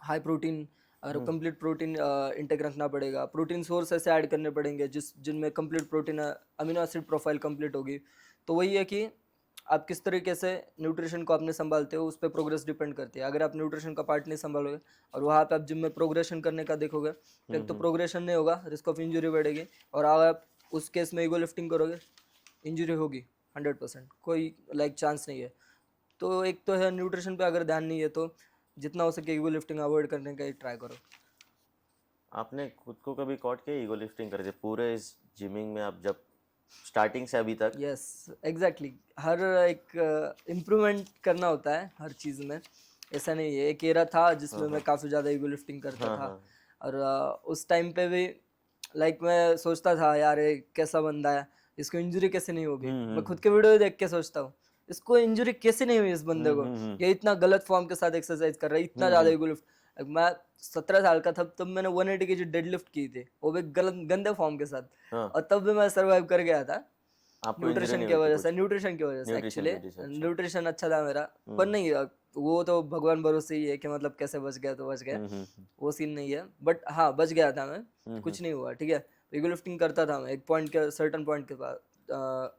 हाई प्रोटीन और कंप्लीट प्रोटीन इंटेक रखना पड़ेगा। प्रोटीन सोर्स ऐसे ऐड करने पड़ेंगे जिनमें complete protein amino acid profile complete होगी। तो वही है कि आप किस तरीके से न्यूट्रिशन को अपने संभालते हो, उस पर प्रोग्रेस डिपेंड करती है। अगर आप न्यूट्रिशन का पार्ट नहीं संभालोगे और वहाँ पे आप जिम में प्रोग्रेशन करने का देखोगे, तो एक तो प्रोग्रेशन नहीं होगा, रिस्क ऑफ इंजरी बढ़ेगी, और अगर आप उस केस में ईगो लिफ्टिंग करोगे, इंजरी होगी 100%, कोई लाइक चांस नहीं है। तो एक तो है न्यूट्रिशन पे अगर ध्यान नहीं है तो जितना हो सके ईगो लिफ्टिंग अवॉइड करने का ही ट्राई करो। आपने खुद को कभी कॉट किया ईगो लिफ्टिंग करके पूरे इस जिमिंग में, आप जब स्टार्टिंग से अभी तक? यस एग्जैक्टली, हर एक इम्प्रूवमेंट करना होता है हर चीज़ में। ऐसा नहीं है, एक एरा था जिसमें मैं काफ़ी ज़्यादा ईगो लिफ्टिंग करता हाँ था, हाँ और उस टाइम पे भी लाइक मैं सोचता था यार ये कैसा बंदा है, इसको इंजरी कैसे नहीं होगी। मैं खुद के वीडियो देख के सोचता हूँ इसको इंजरी कैसे नहीं हुई इस बंदे को, ये इतना गलत फॉर्म के साथ एक्सरसाइज कर रहा है, इतना ज़्यादा ईगो लिफ्ट। मैं 17 साल का था तब मैंने 180 kg डेड लिफ्ट की थी, वो भी गलत गंदे फॉर्म के साथ, हाँ। और तब भी मैं सर्वाइव कर गया था। आपको इंजरी नहीं हुई थी कुछ? न्यूट्रिशन की वजह से न्यूट्रिशन एक्चुअली, की वजह से, अच्छा। न्यूट्रिशन अच्छा था मेरा। पर नहीं वो तो भगवान भरोसे ही है कि मतलब कैसे बच गया तो बच गया, वो सीन नहीं है। बट हाँ बच गया था मैं, कुछ नहीं हुआ, ठीक है। ईगो लिफ्टिंग करता था मैं एक पॉइंट के, सर्टन पॉइंट के बाद।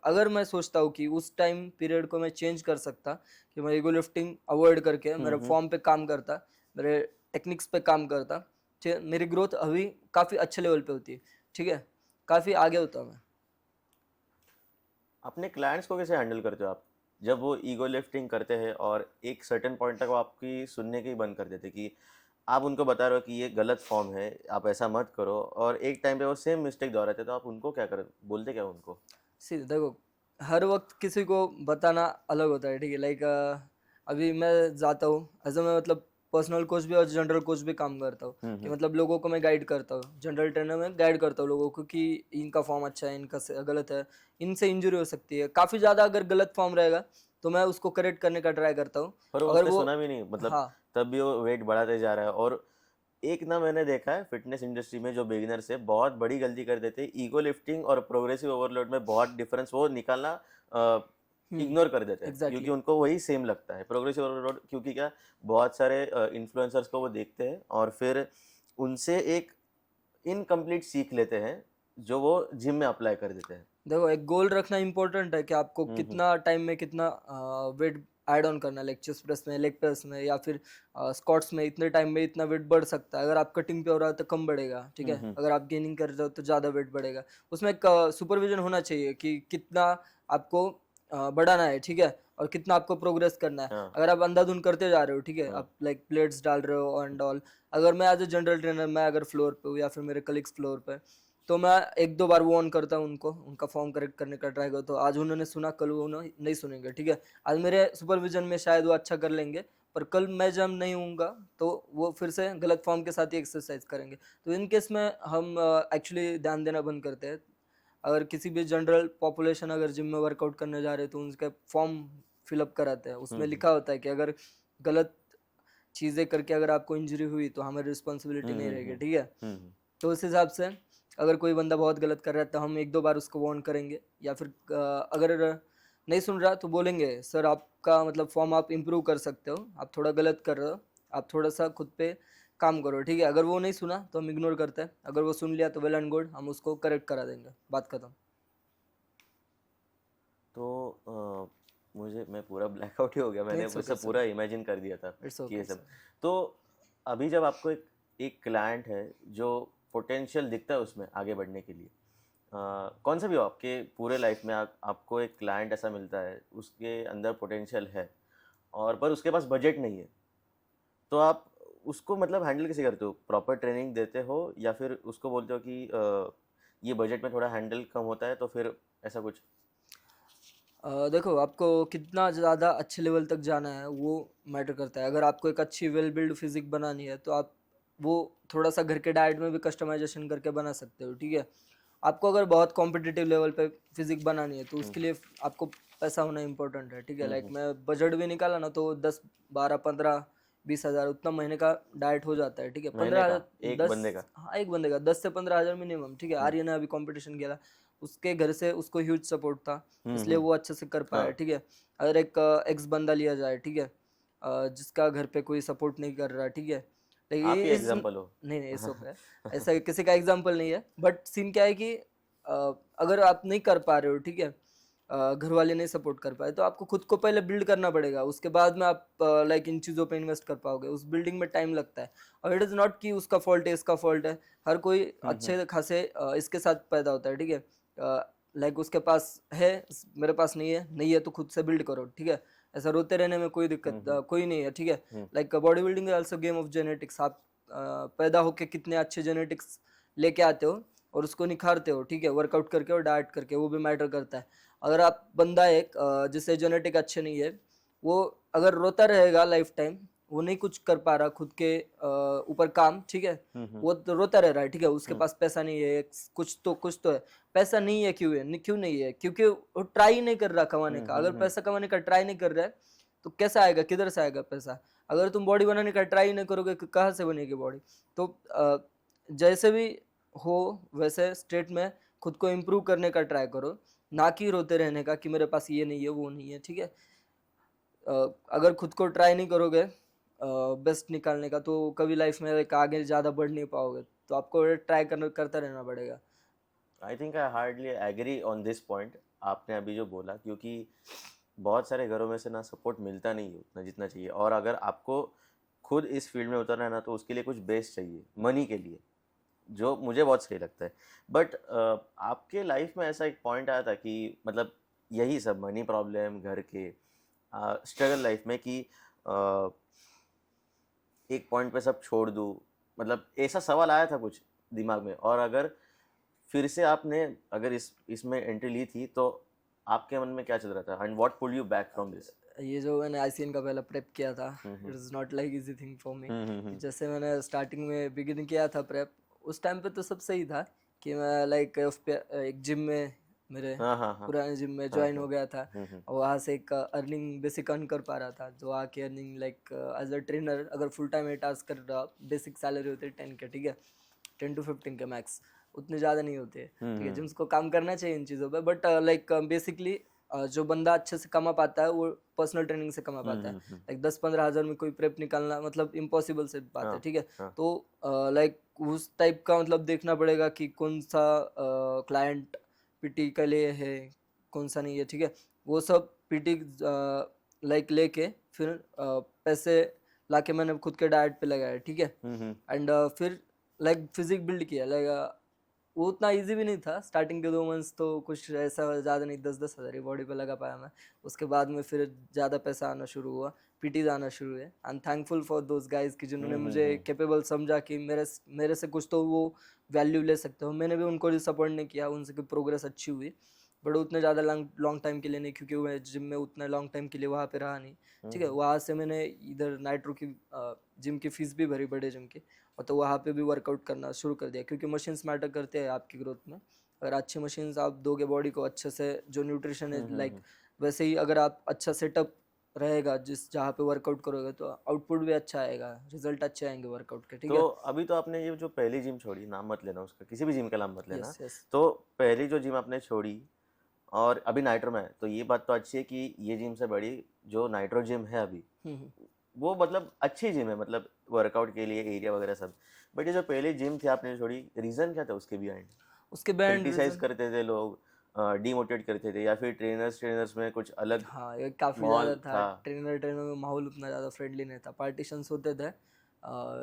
अगर मैं सोचता हूँ कि उस टाइम पीरियड को मैं चेंज कर सकता, कि मैं ईगो लिफ्टिंग अवॉइड करके मेरे फॉर्म पे काम करता, मेरे टेक्निक्स पे काम करता, ठीक है, मेरी ग्रोथ अभी काफ़ी अच्छे लेवल पे होती, ठीक है, काफ़ी आगे होता मैं। अपने क्लाइंट्स को कैसे हैंडल करते हो आप जब वो ईगो लिफ्टिंग करते हैं और एक सर्टेन पॉइंट तक वो आपकी सुनने के ही बंद कर देते, कि आप उनको बता रहे हो कि ये गलत फॉर्म है, आप ऐसा मत करो, और एक टाइम पे वो सेम मिस्टेक दोहराते, तो आप उनको क्या कर बोलते, क्या उनको? सी देखो, हर वक्त किसी को बताना अलग होता है, ठीक है। लाइक अभी मैं जाता हूँ एज मैं मतलब पर्सनल कोच भी और जनरल कोच भी काम करता हूँ, कि मतलब लोगों को मैं गाइड करता हूँ, जनरल ट्रेनर में गाइड करता हूँ लोगों को कि इनका फॉर्म अच्छा है, इनका गलत है, इनसे इंजरी हो सकती है काफ़ी ज़्यादा। अगर गलत फॉर्म रहेगा तो मैं उसको करेक्ट करने का ट्राई करता हूँ। पर वो अगर उसने वो, सुना भी नहीं, मतलब हाँ तब भी वो वेट बढ़ाते जा रहा है। और एक ना मैंने देखा है फिटनेस इंडस्ट्री में जो बिगिनर्स है बहुत बड़ी गलती कर देते हैं, ईगो लिफ्टिंग और प्रोग्रेसिव ओवरलोड में बहुत डिफरेंस वो निकालना इग्नोर कर देते हैं, क्योंकि एग्जैक्टली उनको वही सेम लगता है प्रोग्रेसिव ओवरलोड। क्योंकि क्या, बहुत सारे इन्फ्लुएंसर्स को वो देखते हैं और फिर उनसे एक इनकम्प्लीट सीख लेते हैं जो वो जिम में अप्लाई कर देते हैं। देखो, एक गोल रखना इंपॉर्टेंट है कि आपको कितना टाइम में कितना वेट ऐड ऑन करना है, लाइक चेस्ट प्रेस में, लेग प्रेस में, या फिर स्क्वाट्स में इतने टाइम में इतना वेट बढ़ सकता है। अगर आप कटिंग पे हो रहा है तो कम बढ़ेगा, ठीक है। अगर आप गेनिंग कर रहे हो तो ज़्यादा वेट बढ़ेगा। उसमें एक सुपरविजन होना चाहिए कि कितना आपको बढ़ाना है, ठीक है, और कितना आपको प्रोग्रेस करना है। हाँ अगर आप अंधाधुंध करते जा रहे हो, ठीक है, आप लाइक प्लेट्स डाल रहे हो एंड ऑल, अगर मैं एज ए जनरल ट्रेनर मैं अगर फ्लोर पे हूँ या फिर मेरे कलीग्स फ्लोर पे, तो मैं एक दो बार वो ऑन करता हूँ उनको, उनका फॉर्म करेक्ट करने का ट्राई करता हूँ। आज उन्होंने सुना, कल वो नहीं सुनेंगे, ठीक है। आज मेरे सुपरविजन में शायद वो अच्छा कर लेंगे, पर कल मैं जब नहीं हूँगा तो वो फिर से गलत फॉर्म के साथ ही एक्सरसाइज करेंगे। तो इन केस में हम एक्चुअली ध्यान देना बंद करते हैं। अगर किसी भी जनरल पॉपुलेशन अगर जिम में वर्कआउट करने जा रहे हैं तो उनके फॉर्म फिलअप कराते हैं, उसमें लिखा होता है कि अगर गलत चीज़ें करके अगर आपको इंजरी हुई तो हमारी रिस्पॉन्सिबिलिटी नहीं रहेगी, ठीक है। तो उस हिसाब से अगर कोई बंदा बहुत गलत कर रहा है तो हम एक दो बार उसको वार्न करेंगे, या फिर अगर नहीं सुन रहा तो बोलेंगे सर आपका मतलब फॉर्म आप इम्प्रूव कर सकते हो, आप थोड़ा गलत कर रहे हो, आप थोड़ा सा खुद पे काम करो, ठीक है। अगर वो नहीं सुना तो हम इग्नोर करते हैं, अगर वो सुन लिया तो वेल एंड गुड, हम उसको करेक्ट करा देंगे, बात खत्म। तो मैं पूरा ब्लैकआउट ही हो गया, मैंने इट्स उससे ओके सर, पूरा इमेजिन कर दिया था इट्स कि ये ओके सब। सर। तो अभी जब आपको एक क्लाइंट है जो पोटेंशियल दिखता है उसमें आगे बढ़ने के लिए, कौन सा भी हो आपके पूरे लाइफ में, आपको एक क्लाइंट ऐसा मिलता है उसके अंदर पोटेंशियल है और पर उसके पास बजट नहीं है, तो आप उसको मतलब हैंडल कैसे करते हो? प्रॉपर ट्रेनिंग देते हो या फिर उसको बोलते हो कि ये बजट में थोड़ा हैंडल कम होता है, तो फिर ऐसा कुछ? देखो आपको कितना ज़्यादा अच्छे लेवल तक जाना है वो मैटर करता है। अगर आपको एक अच्छी वेल बिल्ड फिजिक बनानी है तो आप वो थोड़ा सा घर के डाइट में भी कस्टमाइजेशन करके बना सकते हो, ठीक है। आपको अगर बहुत कॉम्पिटिटिव लेवल पे फिजिक बनानी है तो उसके लिए आपको पैसा होना इंपॉर्टेंट है, ठीक है। लाइक मैं बजट भी निकाला ना तो 10 12 15 20 हज़ार उतना महीने का डाइट हो जाता है, ठीक है। महीने पंद्रह का? हजार एक दस बंदे का? हाँ एक बंदे का 10 से 15 हज़ार मिनिमम, ठीक है। आर्यन ने अभी कंपटीशन किया था, उसके घर से उसको ह्यूज सपोर्ट था, इसलिए वो अच्छे से कर पाया, हाँ, ठीक है। अगर एक एक्स बंदा लिया जाए, ठीक है, जिसका घर पे कोई सपोर्ट नहीं कर रहा, ठीक है, लेकिन आप ही इस एग्जाम्पल हो। नहीं नहीं इस है, ऐसा किसी का एग्जाम्पल नहीं है, बट सीन क्या है कि अगर आप नहीं कर पा रहे हो, ठीक है, घर वाले नहीं सपोर्ट कर पाए तो आपको खुद को पहले बिल्ड करना पड़ेगा, उसके बाद में आप लाइक इन चीज़ों पे इन्वेस्ट कर पाओगे। उस बिल्डिंग में टाइम लगता है, और इट इज़ नॉट कि उसका फॉल्ट है इसका फॉल्ट है। हर कोई अच्छे खासे इसके साथ पैदा होता है, ठीक है। लाइक उसके पास है, मेरे पास नहीं है, नहीं है तो खुद से बिल्ड करो, ठीक है। ऐसा रोते रहने में कोई दिक्कत कोई नहीं है, ठीक है। Like body building is also game of genetics. आप पैदा होके कितने अच्छे जेनेटिक्स लेके आते हो और उसको निखारते हो, ठीक है, वर्कआउट करके और डाइट करके, वो भी मैटर करता है। अगर आप बंदा एक जिससे जेनेटिक अच्छे नहीं है, वो अगर रोता रहेगा लाइफ टाइम, वो नहीं कुछ कर पा रहा खुद के ऊपर काम, ठीक है, वो तो रोता रह रहा है, ठीक है। उसके पास पैसा नहीं है, कुछ तो है। पैसा नहीं है, क्यों है, क्यों नहीं है? क्योंकि वो ट्राई नहीं कर रहा कमाने का। अगर पैसा कमाने का ट्राई नहीं कर रहा है तो कैसे आएगा, किधर से आएगा पैसा? अगर तुम बॉडी बनाने का ट्राई नहीं करोगे कहाँ से बनेगी बॉडी? तो जैसे भी हो वैसे स्टेट में खुद को इम्प्रूव करने का ट्राई करो, ना कि रोते रहने का कि मेरे पास ये नहीं है वो नहीं है, ठीक है। अगर खुद को ट्राई नहीं करोगे बेस्ट निकालने का तो कभी लाइफ में एक आगे ज़्यादा बढ़ नहीं पाओगे, तो आपको ट्राई करता रहना पड़ेगा। I think I hardly agree on this point, आपने अभी जो बोला, क्योंकि बहुत सारे घरों में से ना सपोर्ट मिलता नहीं है उतना जितना चाहिए, और अगर आपको खुद इस फील्ड में उतरना है ना तो उसके लिए कुछ बेस चाहिए मनी के लिए, जो मुझे बहुत सही लगता है। बट आपके लाइफ में ऐसा एक पॉइंट आया था कि मतलब यही सब मनी प्रॉब्लम, घर के स्ट्रगल लाइफ में कि अ, एक पॉइंट पे सब छोड़ दूँ, मतलब ऐसा सवाल आया था कुछ दिमाग में? और अगर फिर से आपने अगर इसमें एंट्री ली थी तो आपके मन में क्या चल रहा था, and what pulled you back from this? ये जो मैंने आईसीएन का पहला प्रेप किया था, it is not like easy thing for me. जैसे मैंने स्टार्टिंग में बिगिन किया था प्रेप, उस टाइम पे तो सब सही था कि मैं लाइक एक जिम में, मेरे हाँ हाँ हाँ पुराने जिम में हाँ ज्वाइन हाँ। हो गया था, और वहाँ से एक अर्निंग बेसिक अर्न कर पा रहा था, जो आके earning like as a trainer अगर फुल टाइम ए टास्क कर रहा, बेसिक सैलरी होती है 10 के, ठीक है, 10 to 15 के मैक्स, उतने ज़्यादा नहीं होते, ठीक है। जिम्स को काम करना चाहिए इन चीज़ों पे, बट लाइक बेसिकली जो बंदा अच्छे से कमा पाता है वो पर्सनल ट्रेनिंग से कमा पाता है। लाइक 10 15 हज़ार में कोई प्रेप निकालना मतलब इम्पॉसिबल से बात है, ठीक है। हाँ। तो लाइक उस टाइप का मतलब देखना पड़ेगा कि कौन सा क्लाइंट पीटी के लिए है, कौन सा नहीं है, ठीक है। वो सब पीटी लाइक लेके फिर पैसे लाके मैंने खुद के डाइट पे लगाया, ठीक है। एंड फिर लाइक फिजिक बिल्ड किया, लाइक वो उतना इजी भी नहीं था। स्टार्टिंग के 2 मंथ्स तो कुछ ऐसा ज़्यादा नहीं, 10 10 हज़ार ही बॉडी पे लगा पाया मैं। उसके बाद में फिर ज़्यादा पैसा आना शुरू हुआ, पीटी जाना शुरू हुए। I am thankful for those guys कि जिन्होंने मुझे हम्म। कैपेबल समझा कि मेरे से कुछ तो वो वैल्यू ले सकते हो। मैंने भी उनको डिसअपॉइंट नहीं किया, उनसे की प्रोग्रेस अच्छी हुई, बट उतने ज़्यादा लॉन्ग टाइम के लिए नहीं, क्योंकि मैं जिम में उतना लॉन्ग टाइम के लिए वहाँ पे रहा नहीं। ठीक है, वहाँ से मैंने इधर नाइट्रो की जिम की फीस भी भरी, बड़े जिम की, और तो वहाँ पे भी वर्कआउट करना शुरू कर दिया, क्योंकि मशीन्स मैटर करते हैं आपकी ग्रोथ में। अगर अच्छी मशीन्स आप दोगे बॉडी को अच्छे से, जो न्यूट्रिशन है लाइक, वैसे ही अगर आप अच्छा सेटअप रहेगा जिस जहाँ पे वर्कआउट करोगे, तो आउटपुट भी अच्छा आएगा, रिजल्ट अच्छे आएंगे वर्कआउट के। ठीक तो है। अभी तो आपने ये जो पहली जिम छोड़ी, नाम मत लेना उसका, किसी भी जिम का नाम मत लेना, यस यस। तो पहली जो जिम आपने छोड़ी और अभी नाइट्रो में है, तो ये बात तो अच्छी है कि ये जिम से बड़ी जो नाइट्रो जिम है अभी, हम्म। वो मतलब अच्छी जिम है, मतलब वर्कआउट के लिए एरिया वगैरह सब। बट ये जो पहली जिम थी आपने छोड़ी, रीज़न क्या था उसके बिहाइंड? उसके बैंड क्रिटिसाइज रीजन, करते थे लोग, डिमोटिवेट करते थे, या फिर ट्रेनर्स में कुछ अलग हाँ ये काफ़ी ज़्यादा माहौल था। था? ट्रेनर में माहौल उतना ज़्यादा फ्रेंडली नहीं था, पार्टीशंस होते थे।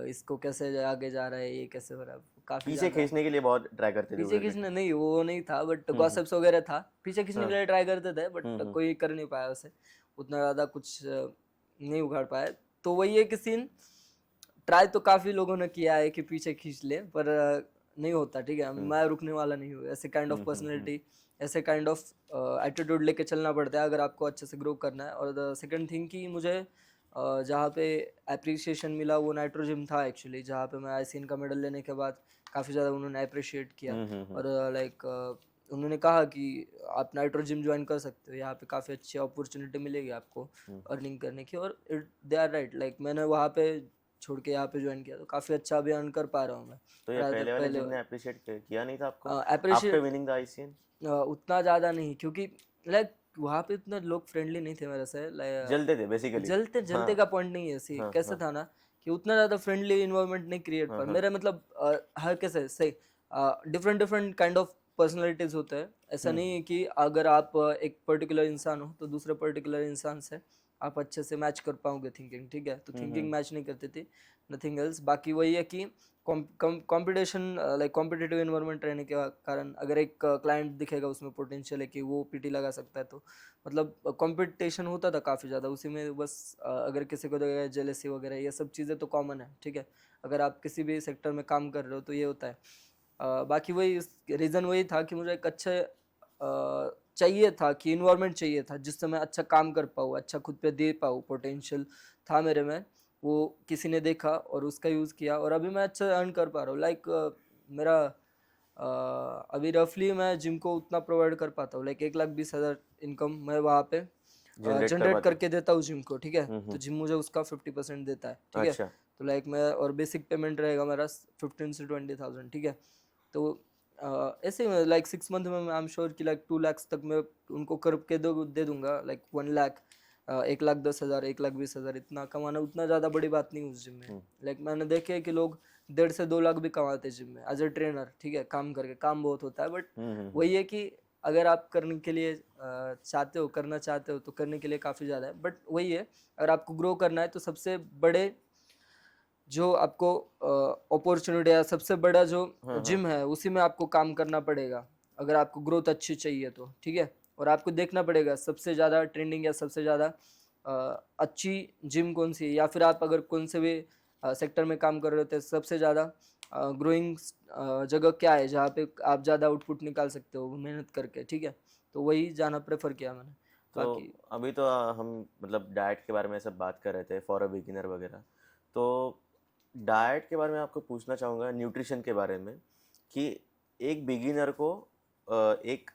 इसको कैसे आगे जा रहा है, ये कैसे हो रहा है, काफ़ी पीछे ज़्यादा। खींचने के लिए बहुत ट्राई करते थे पीछे उधर के खींचने टीम। नहीं, वो नहीं था, बट हम्म। गॉसिप्स वगैरह था, पीछे खींचने के हाँ। लिए ट्राई करते थे, बट हम्म। कोई कर नहीं पाया उसे, उतना ज़्यादा कुछ नहीं उखाड़ पाया। तो वही है कि सीन, ट्राई तो काफ़ी लोगों ने किया है कि पीछे खींच ले, पर नहीं होता। ठीक है, हम्म। मैं रुकने वाला नहीं हूँ। ऐसे काइंड ऑफ हम्म। पर्सनैलिटी, ऐसे काइंड ऑफ एटीट्यूड लेके चलना पड़ता है अगर आपको अच्छे से ग्रो करना है। और द सेकंड थिंग कि मुझे जहाँ पे अप्रिसिएशन मिला वो नाइट्रो जिम था एक्चुअली, जहाँ पे मैं आईसीएन का मेडल लेने के बाद काफ़ी ज़्यादा उन्होंने अप्रिशिएट किया। हम्म। और लाइक उन्होंने कहा कि आप नाइट्रो जिम ज्वाइन कर सकते हो, यहाँ पे काफ़ी अच्छी अपॉर्चुनिटी मिलेगी आपको हम्म। अर्निंग करने की। और दे आर राइट, लाइक मैंने वहाँ पे छोड़ के यहाँ पे ज्वाइन किया, तो काफ़ी अच्छा अभी अर्न कर पा रहा हूँ मैं। तो ये रादर पहले वाले पहले जिम ने अप्रिशिएट किया नहीं था आपको after appreciate winning the ICN? उतना ज़्यादा नहीं, क्योंकि लाइक वहाँ पे इतना लोग फ्रेंडली नहीं थे मेरे से। लाइक जलते थे बेसिकली। जलते हाँ जलते का पॉइंट नहीं है, सी हाँ कैसे हाँ था ना कि उतना ज़्यादा फ्रेंडली इन्वायरमेंट नहीं क्रिएट हाँ पर हाँ। मेरे, मतलब हर कैसे सही different different kind of personalities होते हैं। ऐसा नहीं है कि अगर आप एक पर्टिकुलर इंसान हो तो दूसरे पर्टिकुलर इंसान से आप अच्छे से मैच कर पाओगे थिंकिंग। ठीक है, तो थिंकिंग मैच नहीं करती थी, नथिंग एल्स। बाकी वही है कि कंपटीशन, लाइक कॉम्पिटिटिव इन्वायरमेंट रहने के कारण अगर एक क्लाइंट दिखेगा उसमें पोटेंशियल है कि वो पीटी लगा सकता है, तो मतलब कंपटीशन होता था काफ़ी ज़्यादा उसी में। बस अगर किसी को देखा जेलेसी वगैरह ये सब चीज़ें तो कॉमन है। ठीक है, अगर आप किसी भी सेक्टर में काम कर रहे हो तो ये होता है। बाकी वही रीज़न वही था कि मुझे एक अच्छे चाहिए था, कि इन्वायरमेंट चाहिए था जिससे मैं अच्छा काम कर पाऊँ, अच्छा खुद पे दे पाऊँ। पोटेंशियल था मेरे में, वो किसी ने देखा और उसका यूज़ किया, और अभी मैं अच्छा अर्न कर पा रहा हूँ। लाइक मेरा अभी रफली मैं जिम को उतना प्रोवाइड कर पाता हूँ, लाइक 1,20,000 इनकम मैं वहाँ पे जनरेट कर जनरेट पाते? करके देता हूँ जिम को। ठीक है, तो हम्म। जिम मुझे उसका 50% देता है। ठीक है, अच्छा। तो लाइक मैं, और बेसिक पेमेंट रहेगा मेरा 15 से 20,000। ठीक है, तो ऐसे ही लाइक 6 मंथ में आई एम श्योर कि लाइक 2 lakhs तक मैं उनको करके दे दूंगा। लाइक 1 लाख, 1,10,000, 1,20,000 इतना कमाना उतना ज़्यादा बड़ी बात नहीं उस जिम में। लाइक मैंने देखे है कि लोग 1.5 से 2 लाख भी कमाते हैं जिम में एज ए ट्रेनर। ठीक है, काम करके, काम बहुत होता है, बट वही है कि अगर आप करने के लिए चाहते हो, करना चाहते हो, तो करने के लिए काफ़ी ज़्यादा है। बट वही है, अगर आपको ग्रो करना है तो सबसे बड़े जो आपको अपॉर्चुनिटी है, सबसे बड़ा जो जिम है उसी में आपको काम करना पड़ेगा अगर आपको ग्रोथ अच्छी चाहिए तो। ठीक है, और आपको देखना पड़ेगा सबसे ज़्यादा ट्रेंडिंग या सबसे ज़्यादा अच्छी जिम कौन सी है, या फिर आप अगर कौन से भी सेक्टर में काम कर रहे होते हैं, सबसे ज़्यादा ग्रोइंग जगह क्या है जहाँ पे आप ज़्यादा आउटपुट निकाल सकते हो मेहनत करके। ठीक है, तो वही जाना प्रेफर किया मैंने। तो बाकी अभी तो हम मतलब डाइट के बारे में सब बात कर रहे थे फॉर अ बिगिनर वगैरह, तो डाइट के बारे में आपको पूछना चाहूँगा, न्यूट्रिशन के बारे में, कि एक बिगिनर को एक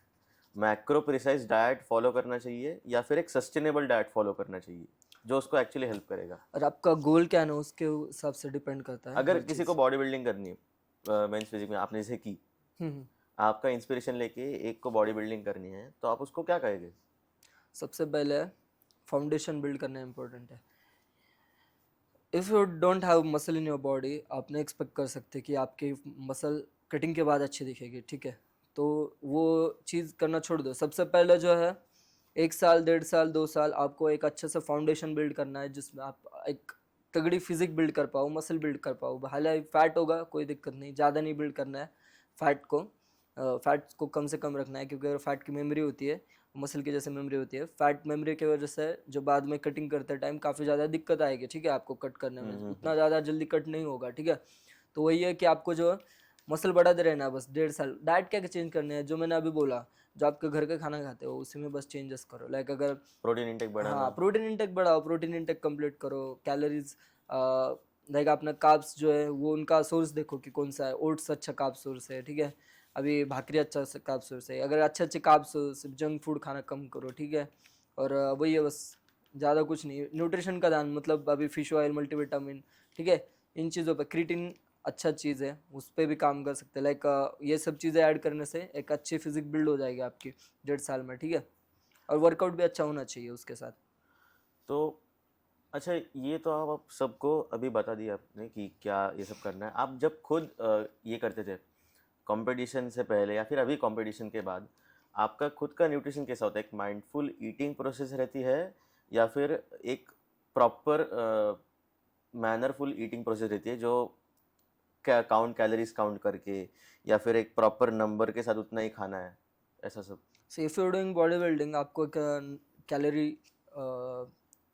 मैक्रो प्रिसाइज डाइट फॉलो करना चाहिए या फिर एक सस्टेनेबल डाइट फॉलो करना चाहिए जो उसको एक्चुअली हेल्प करेगा? और आपका गोल क्या है ना, उसके हिसाब से डिपेंड करता है अगर हर किसी को चीज़। बॉडी बिल्डिंग करनी है, मेंस फिजिक में आपने जैसे की, हम्म। आपका इंस्पिरेशन लेके एक को बॉडी बिल्डिंग करनी है, तो आप उसको क्या कहेंगे? सबसे पहले फाउंडेशन बिल्ड करना इम्पोर्टेंट है। If you don't have muscle in your body, आप नहीं एक्सपेक्ट कर सकते कि आपकी मसल कटिंग के बाद अच्छी दिखेगी। ठीक है, तो वो चीज़ करना छोड़ दो। सबसे पहले जो है 1 साल, 1.5 साल, 2 साल आपको एक अच्छे से फाउंडेशन बिल्ड करना है जिसमें आप एक तगड़ी फिजिक बिल्ड कर पाओ, मसल बिल्ड कर पाओ। हालांकि फैट होगा कोई दिक्कत नहीं, ज़्यादा नहीं बिल्ड करना है फैट को। फैट को कम से कम रखना है, क्योंकि अगर फैट की मेमोरी होती है मसल की जैसे मेमोरी होती है, फैट मेमोरी की वजह से जो बाद में कटिंग करते टाइम काफ़ी ज़्यादा दिक्कत आएगी, ठीक है, आपको कट करने में उतना ज़्यादा जल्दी कट नहीं होगा, ठीक है। तो वही है कि आपको जो मसल बढ़ाते रहना है बस 1.5 साल। डाइट क्या क्या चेंज करने हैं, जो मैंने अभी बोला, जो आपके घर का खाना खाते हो उसी में बस चेंजेस करो। लाइक अगर प्रोटीन इंटेक हाँ, बढ़ाना। प्रोटीन इंटेक बढ़ाओ, प्रोटीन इंटेक कंप्लीट करो, कैलोरीज लाइक अपना कार्ब्स जो है वो उनका सोर्स देखो कि कौन सा है। ओट्स अच्छा कार्ब सोर्स है, ठीक है। अभी भाकरी अच्छा कार्ब सोर्स है। अगर अच्छे अच्छे कार्ब सोर्स, जंक फूड खाना कम करो, ठीक है। और वही है बस, ज़्यादा कुछ नहीं। न्यूट्रिशन का ध्यान, मतलब अभी फिश ऑयल, मल्टीविटामिन, ठीक है, इन चीज़ों पर क्रिएटिन अच्छा चीज़ है, उस पर भी काम कर सकते हैं। लाइक ये सब चीज़ें ऐड करने से एक अच्छी फिजिक बिल्ड हो जाएगी आपकी 1.5 साल में, ठीक है। और वर्कआउट भी अच्छा होना चाहिए उसके साथ। तो अच्छा, ये तो आप सबको अभी बता दिया आपने कि क्या ये सब करना है। आप जब खुद ये करते थे कंपटीशन से पहले या फिर अभी कंपटीशन के बाद, आपका खुद का न्यूट्रिशन कैसा होता है? एक माइंडफुल ईटिंग प्रोसेस रहती है या फिर एक प्रॉपर मैनरफुल ईटिंग प्रोसेस रहती है जो क्या कैलोरीज काउंट करके, या फिर एक प्रॉपर नंबर के साथ उतना ही खाना है, ऐसा सब? So if you doing body building, आपको एक कैलोरी